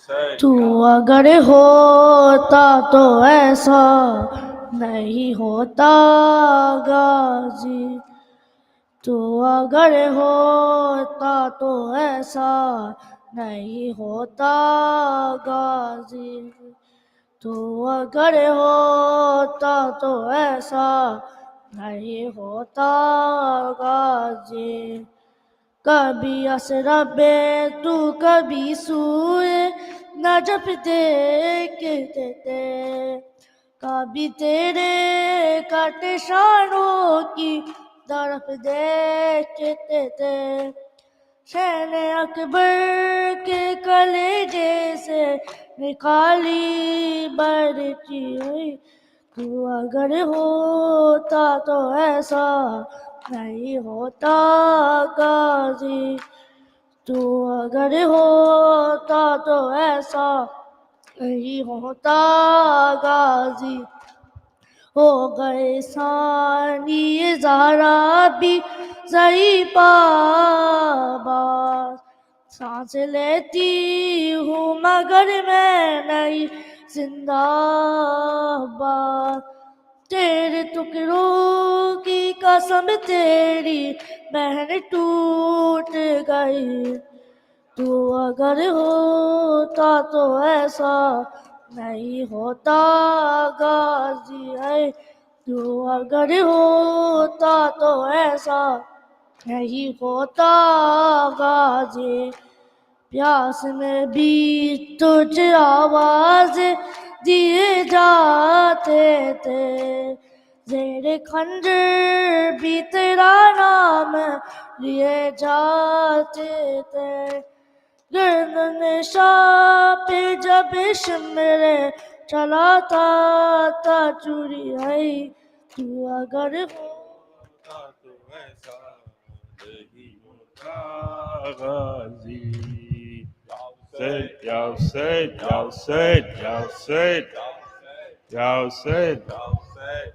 تو اگر ہوتا تو ایسا نہیں ہوتا غازی، تو اگر ہوتا تو ایسا نہیں ہوتا غازی، تو اگر ہوتا تو ایسا نہیں ہوتا غازی۔ کبھی اسرب تو کبھی سوئے نجف دیکھتے تھے، کبھی تیرے کٹ شانوں کی طرف دیکھتے تھے، شین اکبر کے کلیجے سے نکالی برچی ہوئی، تو اگر ہوتا تو ایسا نہیں ہوتا غازی، تو اگر ہوتا تو ایسا نہیں ہوتا غازی۔ ہو گئے ثانی زہرا بھی ضعیف آباد، سانس لیتی ہوں مگر میں نہیں زندہ باد، تیرے ٹکڑوں کی قسم تیری بہن ٹوٹ گئی، تو اگر ہوتا تو ایسا نہیں ہوتا غازی ہے، تو اگر ہوتا تو ایسا نہیں ہوتا غازی۔ پیاس میں بھی تجھ آواز دیے جاتے تھے، زیر خنجر بھی تیرا نام لیے جاتے تھے، گردن شاہ پہ جب شمر چلاتا تھا چوری ہے، تو اگر ہوتا تو ایسا نہیں ہوتا غازی۔ یا حسین یا حسین یا حسین یا حسین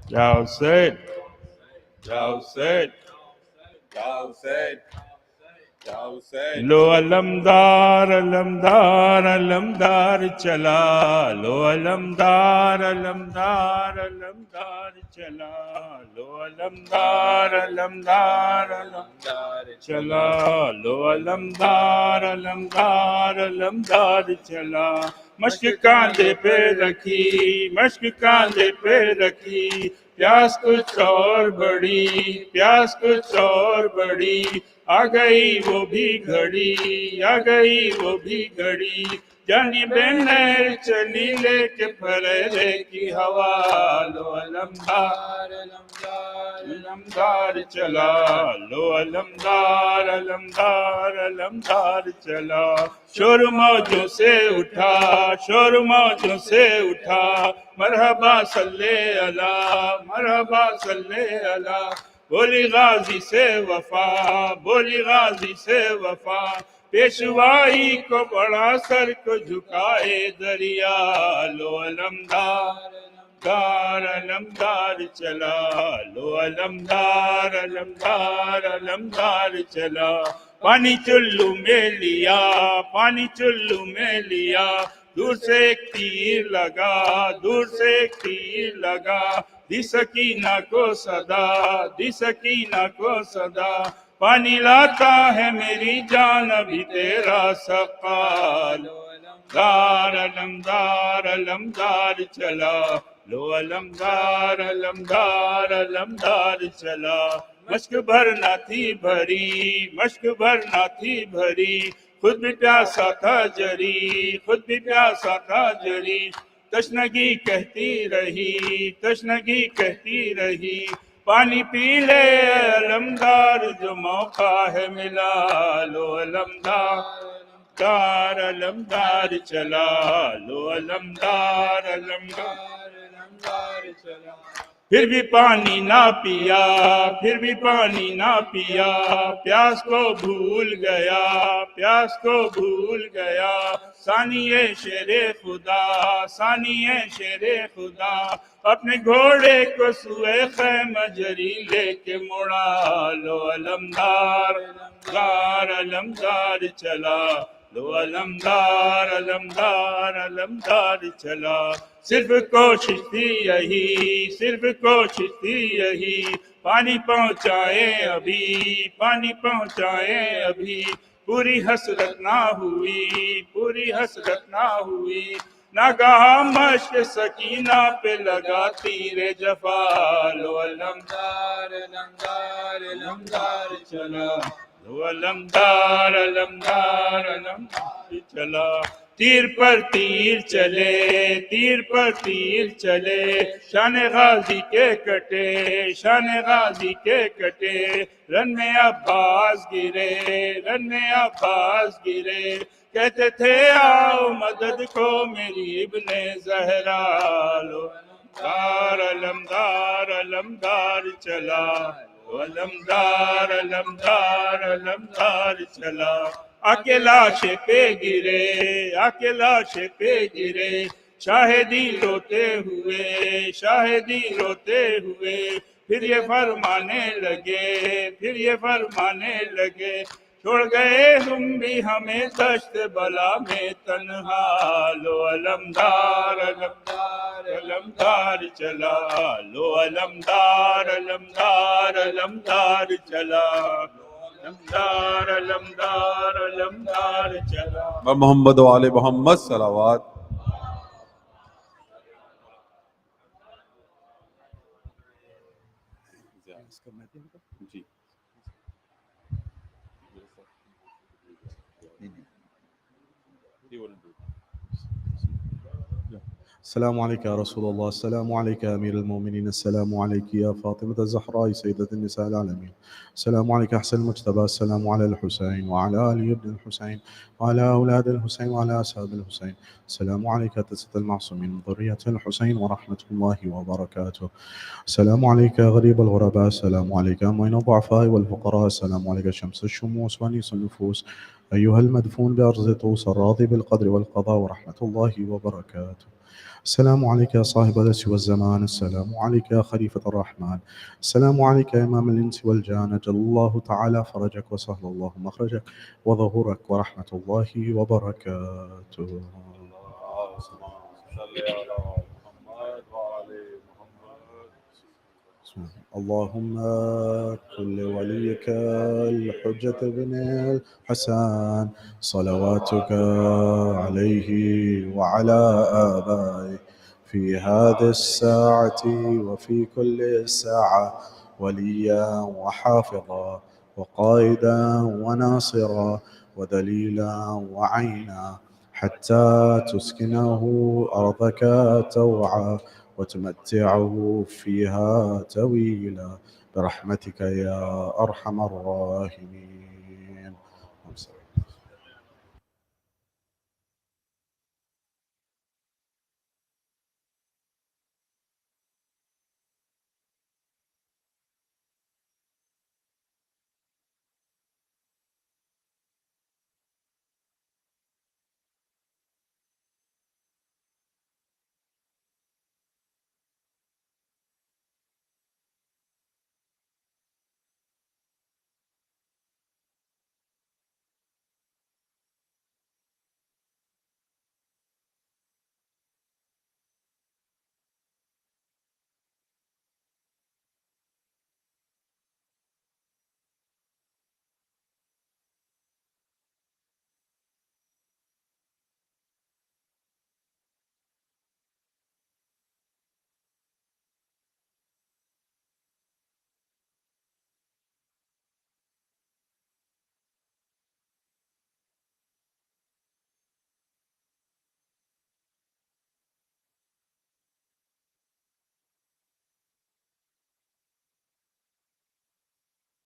یا حسین یا حسین یا حسین یا حسین، لو علمدار علمدار علمدار چلا، لو علمدار علمدار علمدار چلا، لو علمدار علمدار علمدار چلا، لو علمدار علمدار علمدار چلا، مشک کاندھے پہ رکھی، مشک کاندھے پہ رکھی، پیاس کچھ اور بڑی، پیاس کچھ اور بڑی، آ گئی وہ بھی گھڑی، آ گئی وہ بھی گھڑی، جانب نہر چلی لے کے پھریرے کی ہوا، لو علمدار علمدار علمدار چلا، لو علمدار علمدار علمدار چلا، شور موجوں سے اٹھا، شور موجوں سے اٹھا، مرحبا صلی اللہ، مرحبا صلی اللہ، بولی غازی سے وفا، بولی غازی سے وفا، پیشوائی کو بڑا سر کو جھکائے دریا، لو علمدار علمدار علمدار چلا، لو علمدار علمدار علمدار چلا، پانی چلو میں لیا، پانی چلو میں لیا، دور سے ایک تیر لگا، دور سے ایک تیر لگا، دی سکینہ کو صدا، دی سکینہ کو صدا، پانی لاتا ہے میری جان ابھی تیرا سقا، لو علمدار علمدار علمدار چلا، لو علمدار علمدار علمدار چلا، مشک بھرنا تھی بھری، مشک بھرنا تھی بھری، خود بھی پیاسا تھا جری، خود بھی پیاسا تھا جری، تشنگی کہتی رہی، تشنگی کہتی رہی، پانی پی لے علمدار جو موقع ہے ملا، لو علمدار علمدار علمدار چلا، لو علمدار علمدار علمدار چلا، پھر بھی پانی نہ پیا، پھر بھی پانی نہ پیا، پیاس کو بھول گیا، پیاس کو بھول گیا، ثانی شیر خدا، ثانی شیر خدا، اپنے گھوڑے کو سوئے خیمہ جری لے کے مڑا، لو علمدار علمدار علمدار چلا، لو علمدار علمدار علمدار چلا صرف کوشش تھی یہی صرف کوشش تھی یہی پانی پہنچائیں ابھی پانی پہنچائیں ابھی پوری حسرت نہ ہوئی پوری حسرت نہ ہوئی ناگاہ مشق سکینہ پہ لگا تیر جفا لو علمدار علمدار علمدار چلا لو علمدار علمدار علمدار چلا تیر پر تیر چلے تیر پر تیر چلے شان غازی کے کٹے شان غازی کے کٹے رن میں عباس گرے رن میں عباس گرے کہتے تھے آؤ مدد کو میری ابن زہرا لو علمدار علمدار علمدار چلا لو علمدار علمدار علمدار چلا آکے لاشے پہ گرے آکے لاشے پہ گرے شاہدی روتے ہوئے شاہدی روتے ہوئے پھر یہ فرمانے لگے پھر یہ فرمانے لگے چھوڑ گئے تم بھی ہمیں دشت بلا میں تنہا لو علمدار علمدار علمدار چلا لو علمدار علمدار علمدار چلا علمدار علمدار علمدار چلا محمد وآل محمد صلوات. السلام عليك يا رسول الله، السلام عليك يا أمير المؤمنين، السلام عليك يا فاطمة الزهراء سيدة النساء العالمين، السلام عليك يا حسن المجتبى، السلام على الحسين وعلى آل ابن الحسين وعلى أولاد الحسين وعلى أصحاب الحسين، السلام عليك يا تسة المعصومين من ذرية الحسين ورحمة الله وبركاته، السلام عليك يا غريب الغرباء، السلام عليك يا معين الضعفاء والفقراء، السلام عليك شمس الشموس ونيس النفوس، أيها المدفون بأرض طوس الراضي بالقدر والقضاء ورحمة الله وبركاته، السلام عليك يا صاحب الأس والزمان، السلام عليك يا خليفة الرحمن، السلام عليك يا إمام الإنس والجان، أجل الله تعالى فرجك وسهل الله مخرجك وظهورك ورحمة الله وبركاته. اللهم كن لوليك الحجة بن الحسن صلواتك عليه وعلى آبائه في هذه الساعة وفي كل ساعة وليا وحافظا وقائدا وناصرا ودليلا وعينا حتى تسكنه أرضك توعا وتمتعه فيها طويلا برحمتك يا أرحم الراحمين.